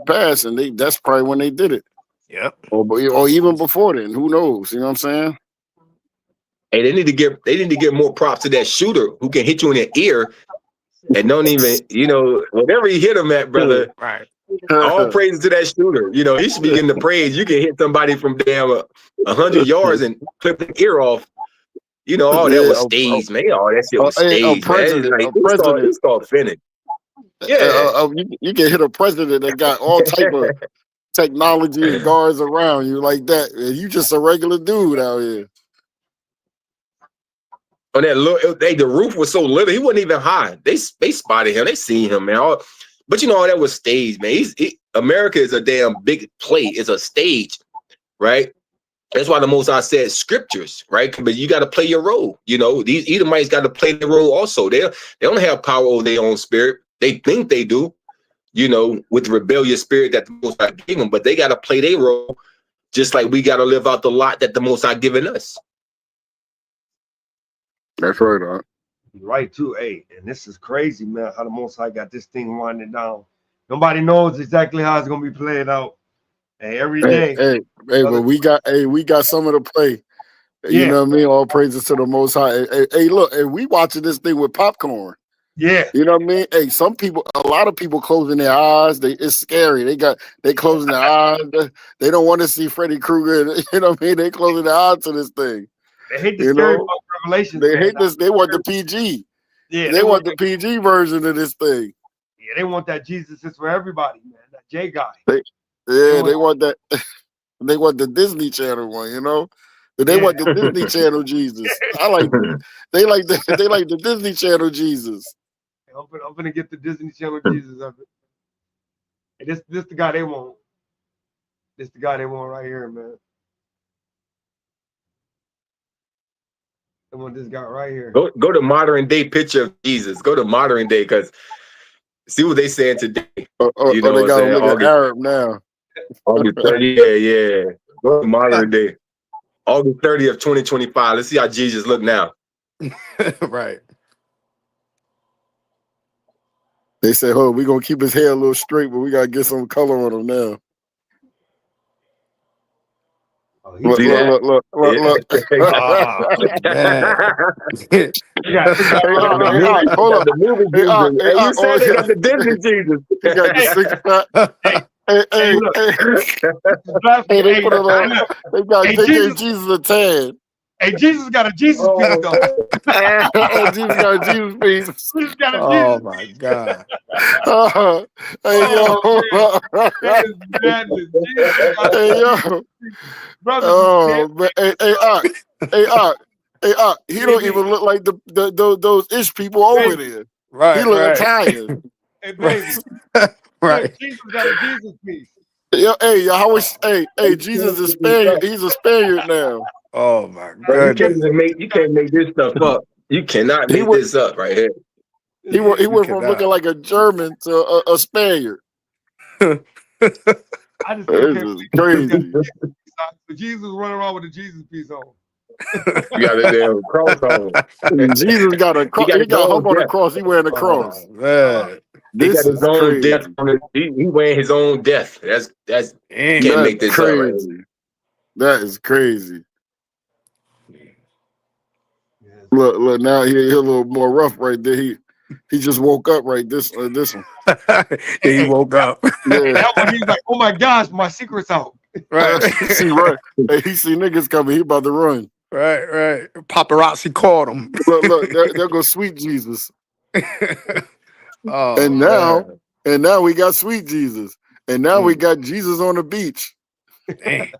pass, and that's probably when they did it. Yep. Or even before then. Who knows? You know what I'm saying? Hey, they need to get more props to that shooter who can hit you in the ear and don't even, whatever he hit him at, brother. Right. All praise to that shooter. He should be getting the praise. You can hit somebody from damn 100 yards and clip the ear off. That was staged, man. That shit was staged, man. He start finning. Yeah. You can hit a president that got all type of technology and guards around you like that. And you just a regular dude out here. On that the roof was so little, he wasn't even high. They spotted him. They seen him, man. But all that was staged, man. America is a damn big play. It's a stage, right? That's why the Most High said scriptures, right? But you got to play your role. These Edomites got to play their role also. They don't have power over their own spirit. They think they do, with the rebellious spirit that the Most High gave them. But they got to play their role, just like we got to live out the lot that the Most High given us. That's right, Doc. You're right too, hey. And this is crazy, man. How the Most High got this thing winding down. Nobody knows exactly how it's gonna be played out. Hey, every day. But we got some of the play. You know what I mean? All praises to the Most High. Hey, look, and we watching this thing with popcorn. Yeah. You know what I mean? Hey, a lot of people closing their eyes. It's scary. They closing their eyes. They don't want to see Freddy Krueger. You know what I mean? They closing their eyes to this thing. They hate the scary Revelation. They hate this. They want the PG. Yeah. They want the PG version of this thing. Yeah, they want that Jesus is for everybody, man. That J guy. They want that. They want the Disney Channel one, They want the Disney Channel Jesus. They like the Disney Channel Jesus. I'm gonna get the Disney Channel Jesus of it. Hey, this the guy they want. This the guy they want right here, man. They want this guy right here. Go to modern day picture of Jesus. Go to modern day, because see what they saying today. They got to look at Arab now. August 30, yeah. Go to modern day. August 30th, 2025. Let's see how Jesus look now. Right. They say, we're going to keep his hair a little straight, but we got to get some color on him now. Look. Hold up. The movie Jesus. You said they got the Disney Jesus. He got the 6 pack. Hey, they put it on. They got Jesus a tan. Hey, Jesus got a Jesus piece though. Jesus got a Jesus piece. Jesus got a Jesus. Oh my God. Hey yo. Brother. Hey, he don't even look like those ish people over there. Right. He look Italian. Hey, baby. Right. Jesus got a Jesus piece. Jesus is Spaniard. He's a Spaniard now. Oh my God! You can't make this stuff up. You cannot make this up right here. He went from looking like a German to a Spaniard. I just think crazy. Jesus running around with a Jesus piece on. You got a damn cross on. Jesus got a cross. He got hung on the cross. He wearing a cross. Man. He got his own death. He wearing his own death. That's can't make this crazy. Up, right? That is crazy. Look, now he a little more rough right there. He just woke up right this one. He woke up. Yeah. That one, he's like, oh my gosh, my secret's out. Right. He see niggas coming. He about to run. Right. Paparazzi caught him. Look, there goes sweet Jesus. Oh, and now we got sweet Jesus. And now we got Jesus on the beach. Dang.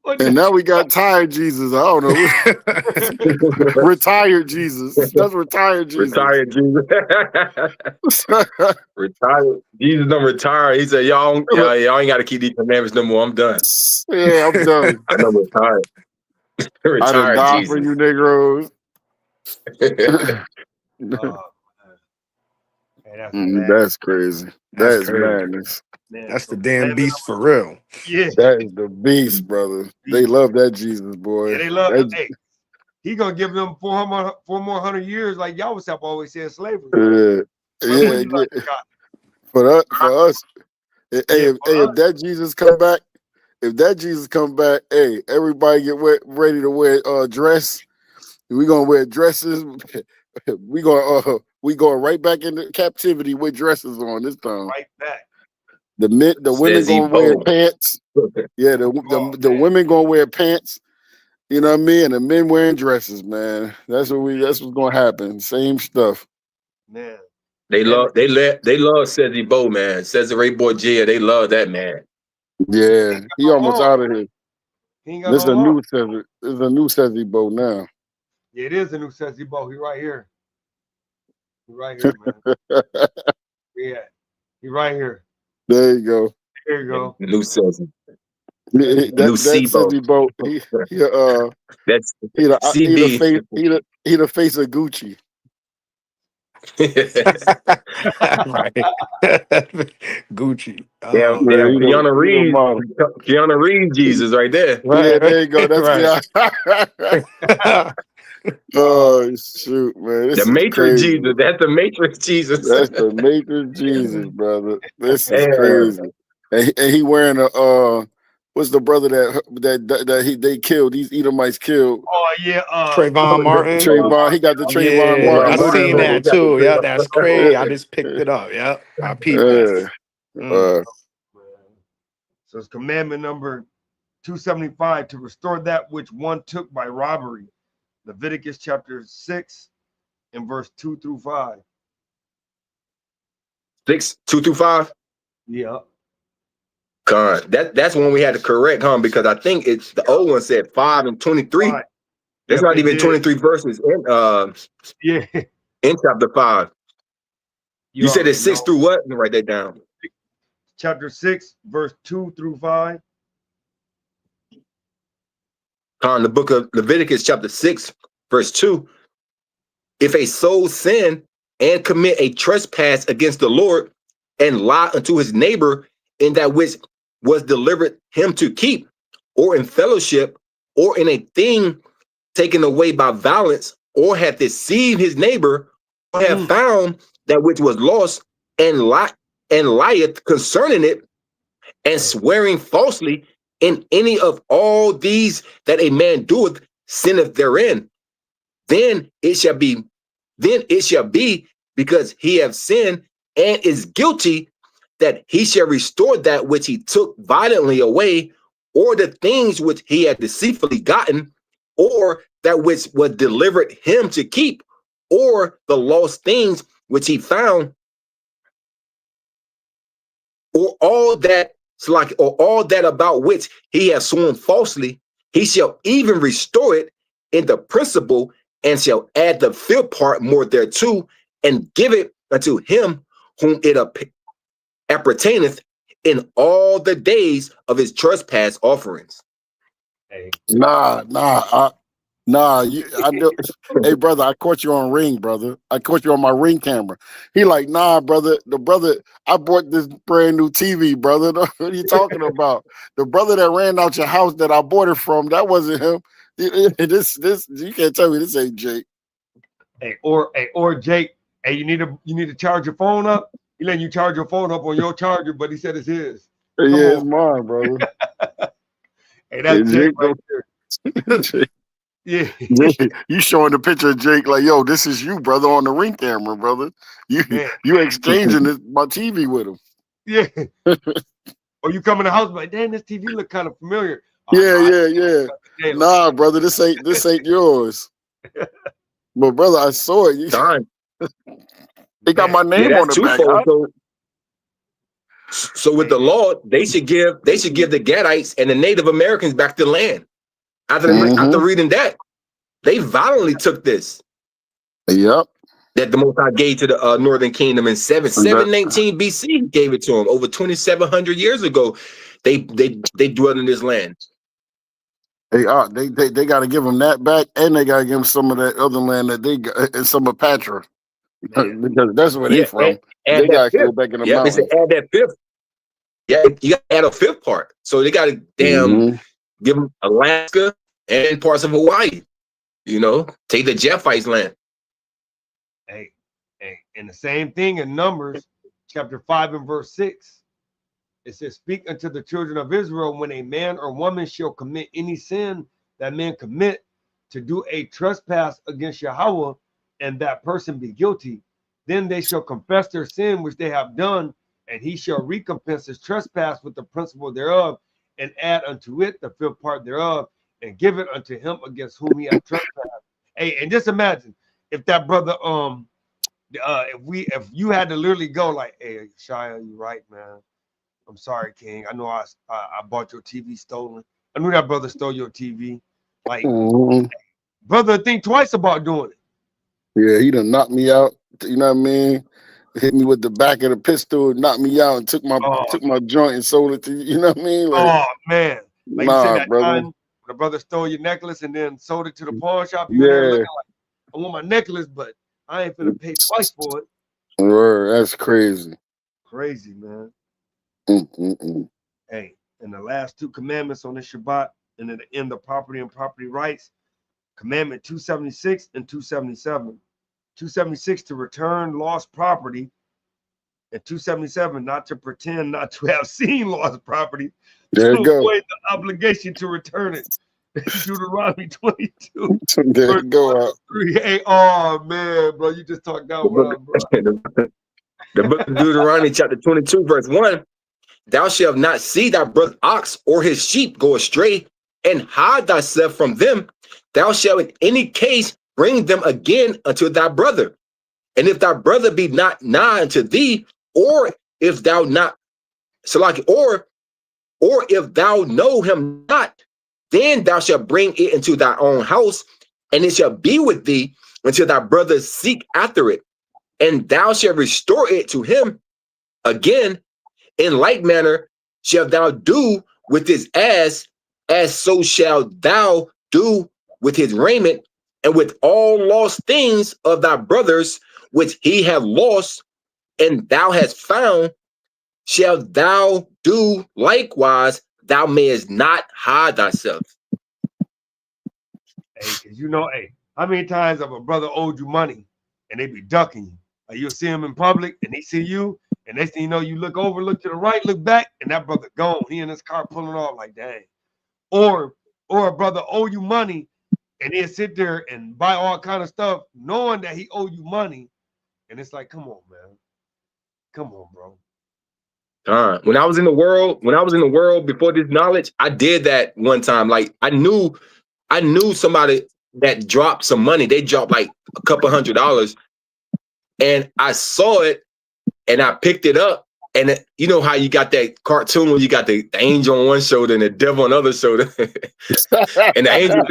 And now we got tired Jesus. I don't know. Retired Jesus. That's retired Jesus. Retired Jesus. Retired. Jesus don't retire. He said, y'all ain't got to keep these commandments no more. I'm done. Yeah, I'm done. I know retired. I done Retired died Jesus. for you Negroes. That's crazy. That's crazy. madness. Man, That's so the damn beast for real. Yeah. That is the beast, brother. They love that Jesus, boy. Yeah, they love hey, he gonna give them 4 more hundred years, like y'all was always saying slavery. Yeah. For us, hey, if that Jesus come back, hey, everybody get ready to wear dress. We gonna wear dresses. we going right back into captivity with dresses on this time. Right back. The women gonna wear pants. Yeah, the women gonna wear pants. You know what I mean? And the men wearing dresses, man. That's what's gonna happen. Same stuff. Man. They love Cezzy Bo, man. Cesare Borgia, they love that man. Yeah, he almost out of here. He ain't got This is no a new Cezzy. This is a new Cezzy Bo now. Yeah, it is a new Cezzy Bo. He right here. He right here, man. Yeah, he right here. There you go. There you go. New Cezzy. That Cezzy Bo. That's he the CB. He the face of Gucci. Gucci. Damn, Keanu Reeves Jesus right there. Yeah, there you go. That's right. Oh shoot, man. This the is Matrix crazy. Jesus. That's the Matrix Jesus. That's the Matrix Jesus, brother. This is crazy. And he wearing a what's the brother that they killed? These Edomites killed. Oh yeah, Trayvon Martin. Trayvon, he got the Trayvon Martin. I seen that too. Yeah, that's crazy. I just picked it up. Yeah, I peeped that. So it's commandment number 275 to restore that which one took by robbery. Leviticus chapter 6 and verse 2 through 5. 6, 2 through 5? Yeah. God, that's when we had to correct, because I think it's the old one said 5 and 23. That's not even 23 verses in in chapter 5. You said it's 6 through what? Let me write that down. Chapter 6, verse 2 through 5. The book of Leviticus, chapter 6, verse 2. If a soul sin and commit a trespass against the Lord and lie unto his neighbor in that which was delivered him to keep, or in fellowship, or in a thing taken away by violence, or hath deceived his neighbor, or have found that which was lost, and lieth concerning it, and swearing falsely in any of all these that a man doeth, sinneth therein, then it shall be because he have sinned and is guilty, that he shall restore that which he took violently away, or the things which he had deceitfully gotten, or that which was delivered him to keep, or the lost things which he found, or all that about which he has sworn falsely, he shall even restore it in the principal, and shall add the fifth part more thereto, and give it unto him whom it appertaineth in all the days of his trespass offerings. Nah. I know. Hey, brother, I caught you on Ring, brother. I caught you on my Ring camera. He like, nah, brother. The brother, I bought this brand new TV, brother. What are you talking about? The brother that ran out your house that I bought it from, that wasn't him. This, you can't tell me this ain't Jake. Or Jake. Hey, you need to charge your phone up. He letting you charge your phone up on your charger, but he said it's his. Yeah, it's mine, brother. Hey, that's Jake right there. Yeah, you showing the picture of Jake like, yo, this is you, brother, on the Ring camera, brother. You exchanging my TV with him. Yeah. Or you come in the house like, damn, this TV look kind of familiar. Yeah. Nah, brother, this ain't yours. But brother, I saw it. They got my name on the back. So with the law, they should give the Gadites and the Native Americans back the land. After reading that, they violently took this. Yep. That the Most High gave to the Northern Kingdom in 719 BC. He gave it to them over 2,700 years ago. They dwelt in this land. They got to give them that back, and they got to give them some of that other land that they got, and some of Patra, because that's where they from. And they got to go back in the mountains. They said add that fifth. Yeah, you got to add a fifth part. So they got to give them Alaska and parts of Hawaii. You know, take the Japhites land. Hey, and the same thing in Numbers chapter 5 and verse 6. It says, speak unto the children of Israel when a man or woman shall commit any sin that man commit to do a trespass against Yahweh, and that person be guilty, then they shall confess their sin which they have done, and he shall recompense his trespass with the principal thereof, and add unto it the fifth part thereof, and give it unto him against whom he hath trespassed. Hey, and just imagine if that brother, if you had to literally go like, hey, Shia, you right, man. I'm sorry, King. I know I bought your TV stolen. I knew that brother stole your TV. Like, brother, think twice about doing it. Yeah, he done knocked me out. You know what I mean? Hit me with the back of the pistol, knocked me out, and took my joint and sold it to you. You know what I mean? Like, man. Like you said that brother. Time the brother stole your necklace and then sold it to the pawn shop. You there looking like, I want my necklace, but I ain't finna pay twice for it. That's crazy. Crazy, man. Hey, and the last two commandments on the Shabbat, and at the end of property and property rights, commandment 276 and 277. 276 to return lost property, and 277 not to pretend not to have seen lost property. There you go. Avoid the obligation to return it. Deuteronomy 22. There you go. Hey, oh man, bro, you just talked down what up, bro. The book of Deuteronomy, chapter 22, verse 1. Thou shalt not see thy brother's ox or his sheep go astray, and hide thyself from them. Thou shalt in any case bring them again unto thy brother. And if thy brother be not nigh unto thee, or if thou not, or if thou know him not, then thou shalt bring it into thy own house, and it shall be with thee until thy brother seek after it, and thou shalt restore it to him again. In like manner shalt thou do with his ass, as so shalt thou do with his raiment, and with all lost things of thy brothers which he hath lost, and thou hast found, shalt thou do likewise. Thou mayest not hide thyself. Hey, cause you know, hey, how many times have a brother owed you money and they be ducking you? Like you'll see him in public and they see you, and next thing you know, you look over, look to the right, look back, and that brother gone. He in his car pulling off like, dang. Or a brother owe you money and he'll sit there and buy all kind of stuff, knowing that he owe you money, and it's like, come on, man, come on, bro. When I was in the world before this knowledge, I did that one time. Like I knew somebody that dropped some money. They dropped like a couple $100, and I saw it and I picked it up. And you know how you got that cartoon where you got the angel on one shoulder and the devil on the other shoulder, and the angel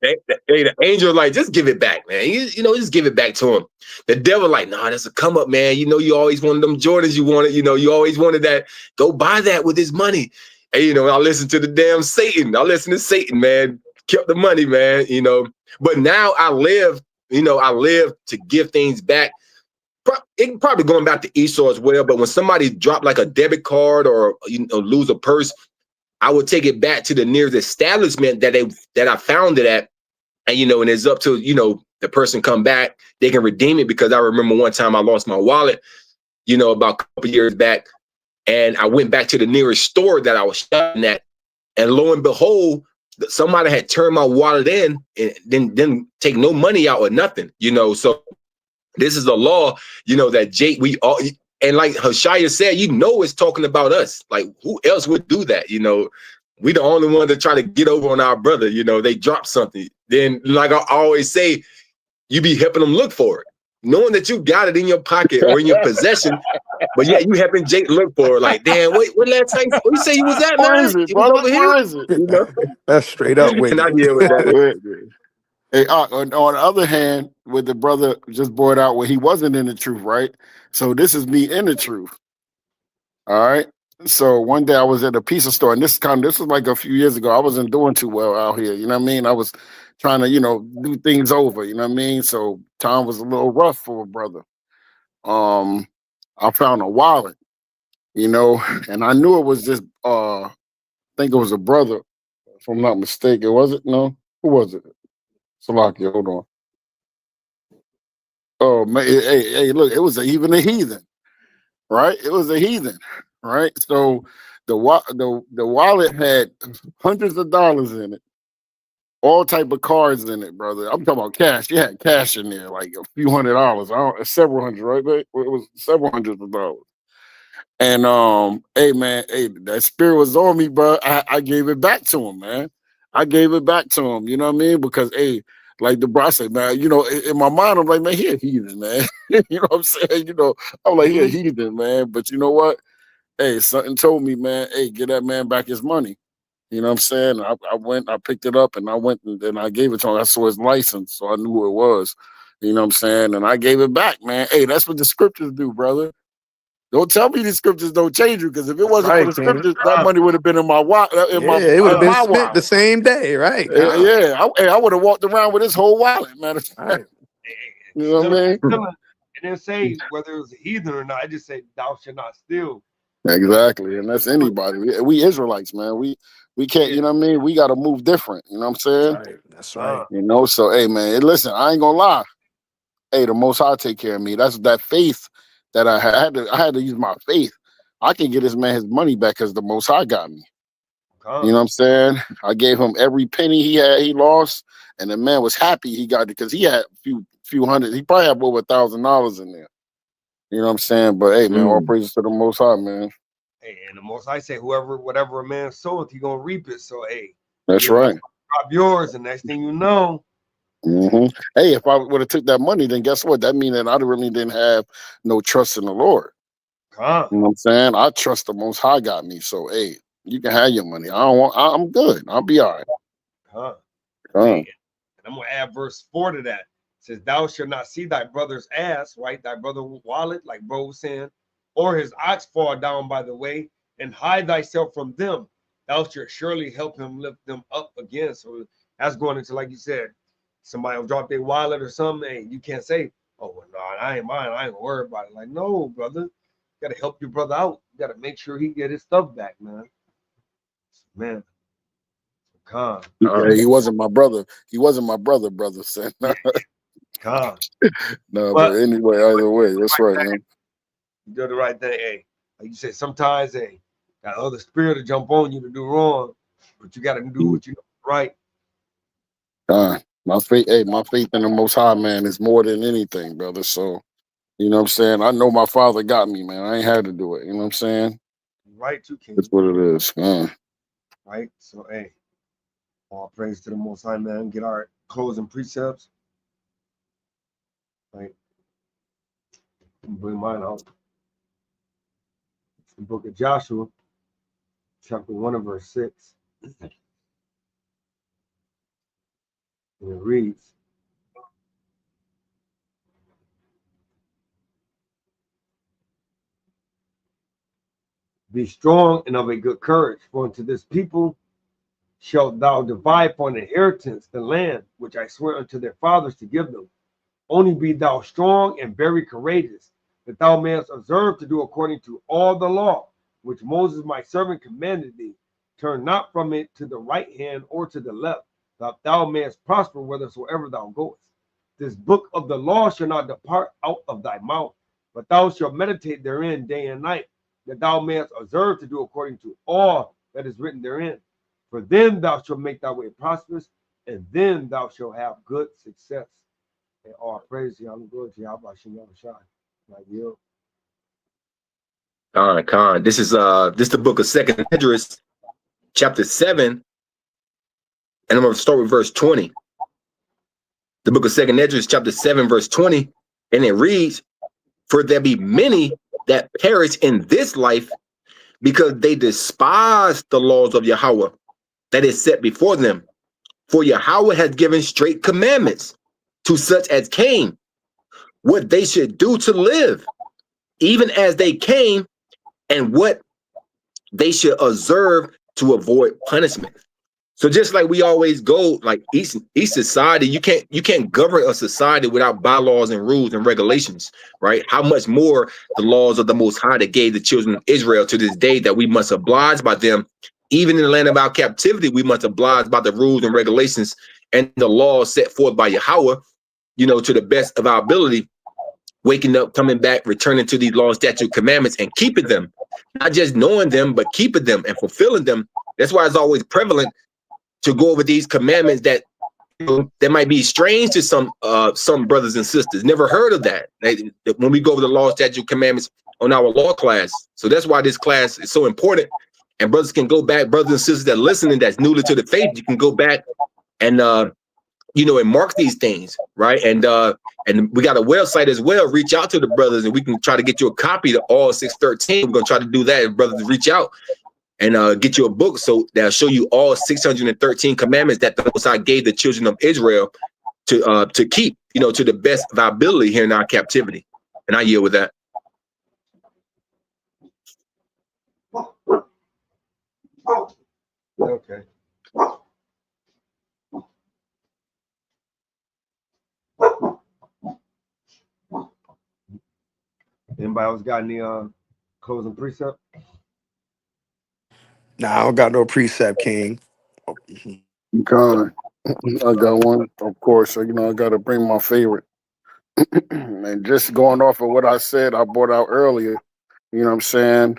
said, the angel like, just give it back, man. You know, just give it back to him. The devil like, nah, that's a come up, man. You know, you always wanted them Jordans. You wanted, you know, you always wanted that. Go buy that with his money. And you know, I listen to the damn Satan. I listen to Satan, man. Kept the money, man. You know, but now I live to give things back. It probably going back to Esau as well, but when somebody dropped like a debit card or lose a purse, I would take it back to the nearest establishment that I found it at, and and it's up to the person come back, they can redeem it. Because I remember one time I lost my wallet, about a couple years back, and I went back to the nearest store that I was shopping at, and lo and behold, somebody had turned my wallet in and didn't take no money out or nothing, so. This is a law, that we all, and like Hoshea said, it's talking about us. Like, who else would do that? We the only one that try to get over on our brother. They drop something. Then, like I always say, you be helping them look for it. knowing that you got it in your pocket or in your possession, but yeah, you helping Jake look for it. Like, damn, what last time? Where you say you was at, Where man? is it, You was brother? over here, Where is it? you know? That's straight up And I wicked. deal with that. Hey, on the other hand, with the brother just brought out where he wasn't in the truth, right? So this is me in the truth. All right. So one day I was at a pizza store, and this was like a few years ago. I wasn't doing too well out here. You know what I mean? I was trying to, do things over. You know what I mean? So time was a little rough for a brother. I found a wallet, and I knew it was just I think it was a brother, if I'm not mistaken. Was it? No? Who was it? Salakia, hold on. Oh man, hey, look, it was even a heathen, right? It was a heathen, right? So the wallet had hundreds of dollars in it, all type of cards in it, brother. I'm talking about cash. You had cash in there, like a few $100s. Several hundred, right? It was several hundreds of dollars. And hey man, hey, that spirit was on me, bro. I gave it back to him, man. I gave it back to him. You know what I mean? Because hey, like the bro said, man, in my mind, I'm like, man, he a heathen, man. You know what I'm saying? I'm like, he a heathen, man. But you know what? Hey, something told me, man, hey, get that man back his money. You know what I'm saying? I went, I picked it up, and I went and I gave it to him. I saw his license, so I knew who it was. You know what I'm saying? And I gave it back, man. Hey, that's what the scriptures do, brother. Don't tell me these scriptures don't change you, because if it wasn't for the scriptures, that money would have been in my wallet. Yeah, it would have been spent the same day, right? Yeah, I would have walked around with his whole wallet, man. Right. You know what I mean? It didn't say whether it was a heathen or not. I just said thou shalt not steal. Exactly, and that's anybody. We Israelites, man. We can't. You know what I mean? We got to move different. You know what I'm saying? That's right. So hey, man, listen. I ain't gonna lie. Hey, the Most High take care of me. That's that faith that I had. I had to use my faith. I can get this man his money back because the Most High got me. You know what I'm saying? I gave him every penny he lost, and the man was happy he got it because he had a few hundred. He probably had over $1,000 in there. You know what I'm saying? But hey, man, all praises to the Most High, man. Hey, and the Most High say, whatever a man soweth, he gonna reap it. So hey, that's right. Drop yours, and next thing you know. Hey, if I would have took that money, then guess what? That means that I really didn't have no trust in the Lord. You know what I'm saying? I trust the Most High got me. So hey, you can have your money. I'm good. I'll be all right. Hey, and I'm gonna add verse 4 to that. It says, thou shalt not see thy brother's ass, right? Thy brother wallet, like bro was saying, or his ox fall down by the way, and hide thyself from them. Thou shalt surely help him lift them up again. So that's going into, like you said, somebody will drop their wallet or something, and you can't say, oh, well, no, I ain't mine. I ain't gonna worry about it. Like, no, brother. You gotta help your brother out. You gotta make sure he get his stuff back, man. Man. He wasn't my brother. He wasn't my brother, son. No, but anyway, either way, that's right, man. You do the right thing. Hey, like you said, sometimes, hey, got other spirit to jump on you to do wrong, but you got to do what you know right. My faith in the Most High, man, is more than anything, brother. So, you know what I'm saying? I know my Father got me, man. I ain't had to do it. You know what I'm saying? Right, too, King. That's what it is. Right. So, hey, all praise to the Most High, man. Get our closing precepts. Right. Bring mine out. It's the book of Joshua, chapter 1 and verse 6. And it reads, be strong and of a good courage, for unto this people shalt thou divide for an inheritance the land which I swear unto their fathers to give them. Only be thou strong and very courageous, that thou mayest observe to do according to all the law which Moses my servant commanded thee. Turn not from it to the right hand or to the left, that thou mayest prosper whithersoever thou goest. This book of the law shall not depart out of thy mouth, but thou shalt meditate therein day and night, that thou mayest observe to do according to all that is written therein. For then thou shalt make thy way prosperous, and then thou shalt have good success. And all praise to you. I'm good to you. How Shem Shai? Like you. Khan. This is the book of 2nd Esdras, chapter 7, and I'm gonna start with verse 20. The book of 2nd Esdras, chapter 7, verse 20. And it reads, for there be many that perish in this life because they despise the laws of Yahweh that is set before them. For Yahweh has given straight commandments to such as came, what they should do to live, even as they came, and what they should observe to avoid punishment. So just like we always go, like each society, you can't govern a society without bylaws and rules and regulations, right? How much more the laws of the Most High that gave the children of Israel to this day that we must oblige by them, even in the land of our captivity, we must oblige by the rules and regulations and the laws set forth by Yahweh, to the best of our ability. Waking up, coming back, returning to these laws, statutes, commandments, and keeping them, not just knowing them, but keeping them and fulfilling them. That's why it's always prevalent to go over these commandments that that might be strange to some brothers and sisters. Never heard of that. When we go over the law, statute, commandments on our law class. So that's why this class is so important. And brothers can go back, brothers and sisters that are listening, that's newly to the faith, you can go back and and mark these things, right? And we got a website as well. Reach out to the brothers, and we can try to get you a copy of all 613. We're gonna try to do that, if brothers reach out and get you a book so that'll show you all 613 commandments that the Most High gave the children of Israel to keep, to the best of our ability here in our captivity. And I yield with that. Okay. Anybody else got any closing precept? Nah, I don't got no precept, King. God, I got one, of course. I got to bring my favorite. And just going off of what I said, I brought out earlier. You know what I'm saying?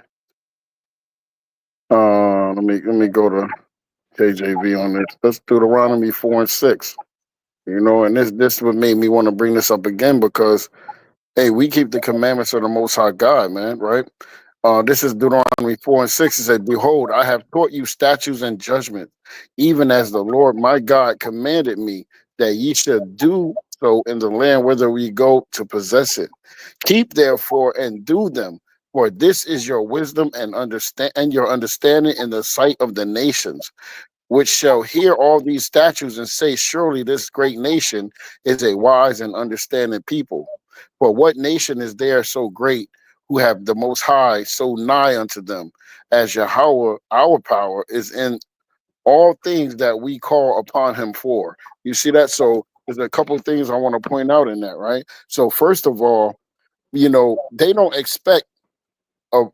Let me go to KJV on this. Let's Deuteronomy 4 and 6. And this what made me want to bring this up again because, hey, we keep the commandments of the Most High God, man, right? This is Deuteronomy 4 and 6. It said, behold, I have taught you statutes and judgments, even as the Lord my God commanded me, that ye should do so in the land whither we go to possess it. Keep therefore and do them, for this is your wisdom and your understanding in the sight of the nations, which shall hear all these statutes and say, surely this great nation is a wise and understanding people. For what nation is there so great, who have the Most High so nigh unto them, as Yahweh, our power, is in all things that we call upon him for. You see that? So there's a couple of things I want to point out in that, right? So first of all, they don't expect our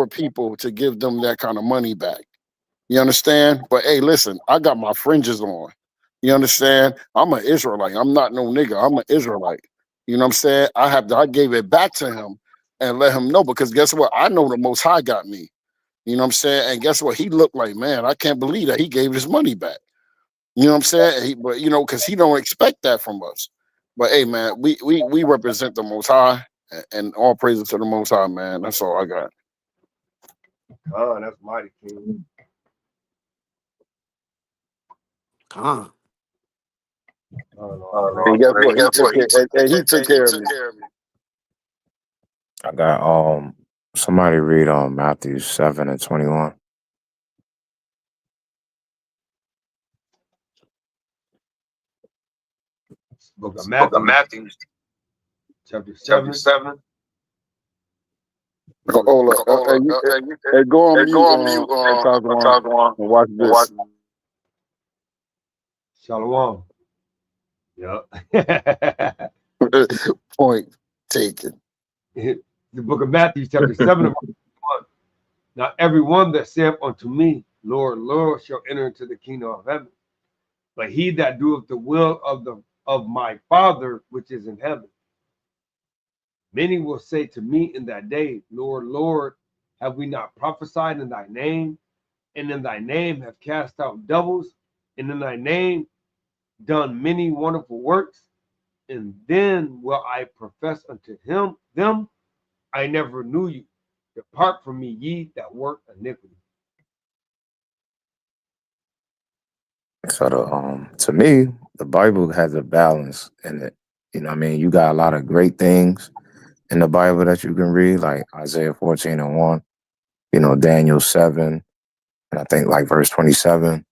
people to give them that kind of money back. You understand? But hey, listen, I got my fringes on. You understand? I'm an Israelite. I'm not no nigga. I'm an Israelite. You know what I'm saying? I gave it back to him and let him know, because guess what? I know the Most High got me. You know what I'm saying? And guess what? He looked like, man, I can't believe that he gave his money back. You know what I'm saying? But because he don't expect that from us. But hey, man, we represent the Most High, and all praises to the Most High, man. That's all I got. Oh, that's mighty, King. Huh. And guess what? He took care of me. I got somebody read Matthew 7 and 21. Book of Matthew, chapter 7. Hold up. Go on mute, and watch this. Shalom. Yep. Point taken. The book of Matthew, chapter 7, verse 1. Now everyone that saith unto me, Lord, Lord, shall enter into the kingdom of heaven, but he that doeth the will of my Father which is in heaven. Many will say to me in that day, Lord, Lord, have we not prophesied in thy name, and in thy name have cast out devils, and in thy name done many wonderful works? And then will I profess unto them, I never knew you. Depart from me, ye that work iniquity. So to me, the Bible has a balance in it. You know what I mean? You got a lot of great things in the Bible that you can read, like Isaiah 14:1, Daniel 7, and I think like verse 27.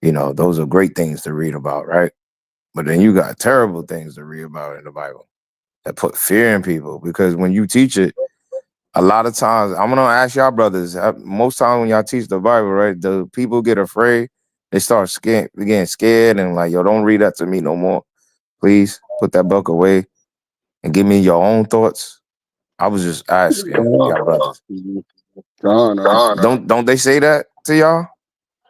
Those are great things to read about, right? But then you got terrible things to read about in the Bible that put fear in people, because when you teach it, a lot of times, I'm gonna ask y'all brothers, most times when y'all teach the Bible, right, the people get afraid, they start getting scared and like, yo, don't read that to me no more. Please put that book away and give me your own thoughts. I was just asking y'all brothers. Don't they say that to y'all?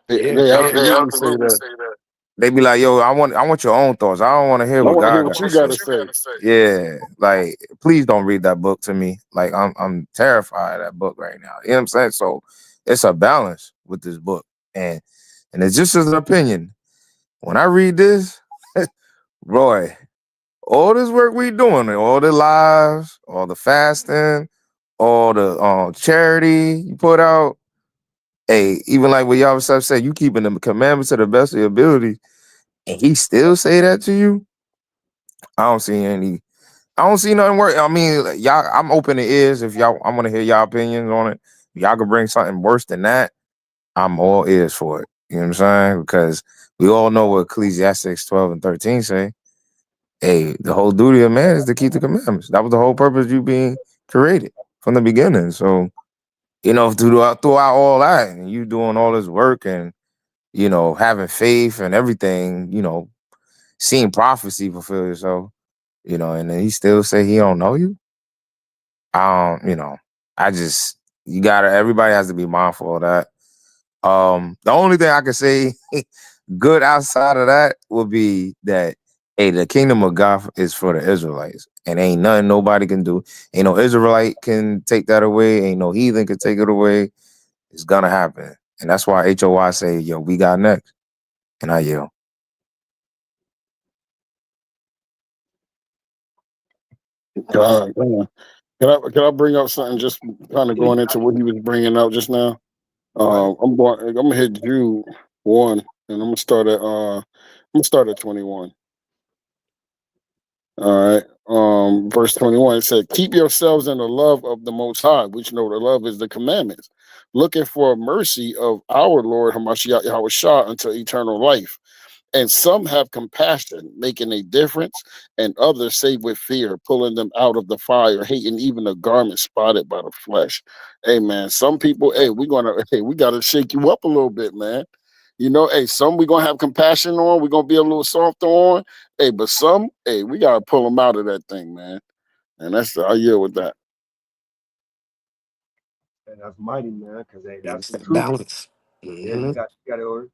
Yeah, They yeah. absolutely say that. They be like, yo, I want your own thoughts. I don't want to hear I what want to hear God what got you to got to say. say. Yeah, like please don't read that book to me. Like I'm terrified of that book right now. You know what I'm saying? So it's a balance with this book. And it's just as an opinion. When I read this, Roy, all this work we doing, all the lives, all the fasting, all the charity you put out, hey, even like what y'all said, you keeping the commandments to the best of your ability, and he still say that to you. I don't see nothing work. I mean, y'all, I'm open to ears if y'all. I want to hear y'all opinions on it. If y'all could bring something worse than that, I'm all ears for it. You know what I'm saying? Because we all know what Ecclesiastes 12:13 say. Hey, the whole duty of man is to keep the commandments. That was the whole purpose of you being created from the beginning. So, throughout all that, and you doing all this work and having faith and everything, seeing prophecy fulfill yourself, and then he still say he don't know you. I don't, I just everybody has to be mindful of that. The only thing I can say good outside of that would be that, hey, the kingdom of God is for the Israelites, and ain't nothing nobody can do. Ain't no Israelite can take that away. Ain't no heathen can take it away. It's gonna happen, and that's why HOI say, yo, we got next, and I yell. God, man. Can I bring up something just kind of going into what he was bringing up just now? I'm gonna hit Jude 1, and I'm gonna start at 21. All right. Verse 21, it said, keep yourselves in the love of the Most High, which the love is the commandments, looking for mercy of our Lord Hamashiach Yahweh Shah unto eternal life. And some have compassion, making a difference, and others save with fear, pulling them out of the fire, hating even a garment spotted by the flesh. Hey man, some people, we gotta shake you up a little bit, man. Some we're gonna have compassion on, we're gonna be a little softer on. Hey, but some, we gotta pull them out of that thing, man. And I yield with that. And that's mighty, man, because that's That's the that truth. balance. Yeah, Mm-hmm. you got it ordered.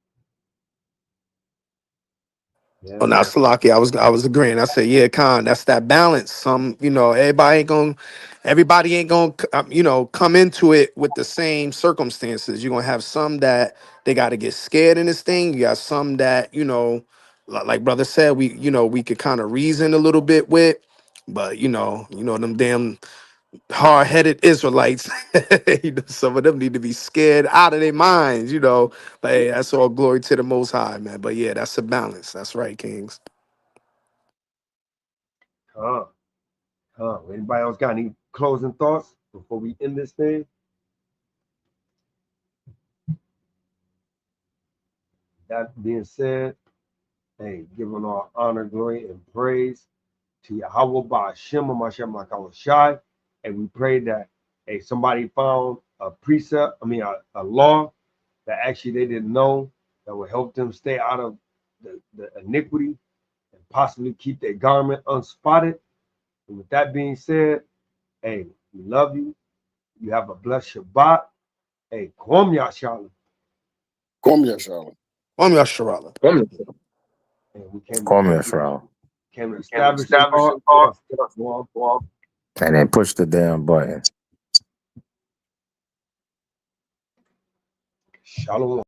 Yeah, Oh, now man. Salaki, I was agreeing. I said, yeah, Khan, that's that balance. Everybody ain't gonna, come into it with the same circumstances. You're gonna have some that they got to get scared in this thing. You got some that, like brother said, we could kind of reason a little bit with, but them damn hard-headed Israelites, some of them need to be scared out of their minds, But hey, that's all glory to the Most High, man. But yeah, that's a balance. That's right, Kings. Huh. Anybody else got any closing thoughts before we end this thing? That being said, hey, giving all honor, glory, and praise to Yahweh Ba'ashem Mashem Shai. And we pray that somebody found a precept, a law that actually they didn't know that will help them stay out of the iniquity and possibly keep their garment unspotted. And with that being said, hey, we love you. You have a blessed Shabbat. Hey, Kwam Yashala. Come here, Charlotte. Yasharala. And we came Call me a Pharaoh. to establish in heart. And then push the damn button. Shalom.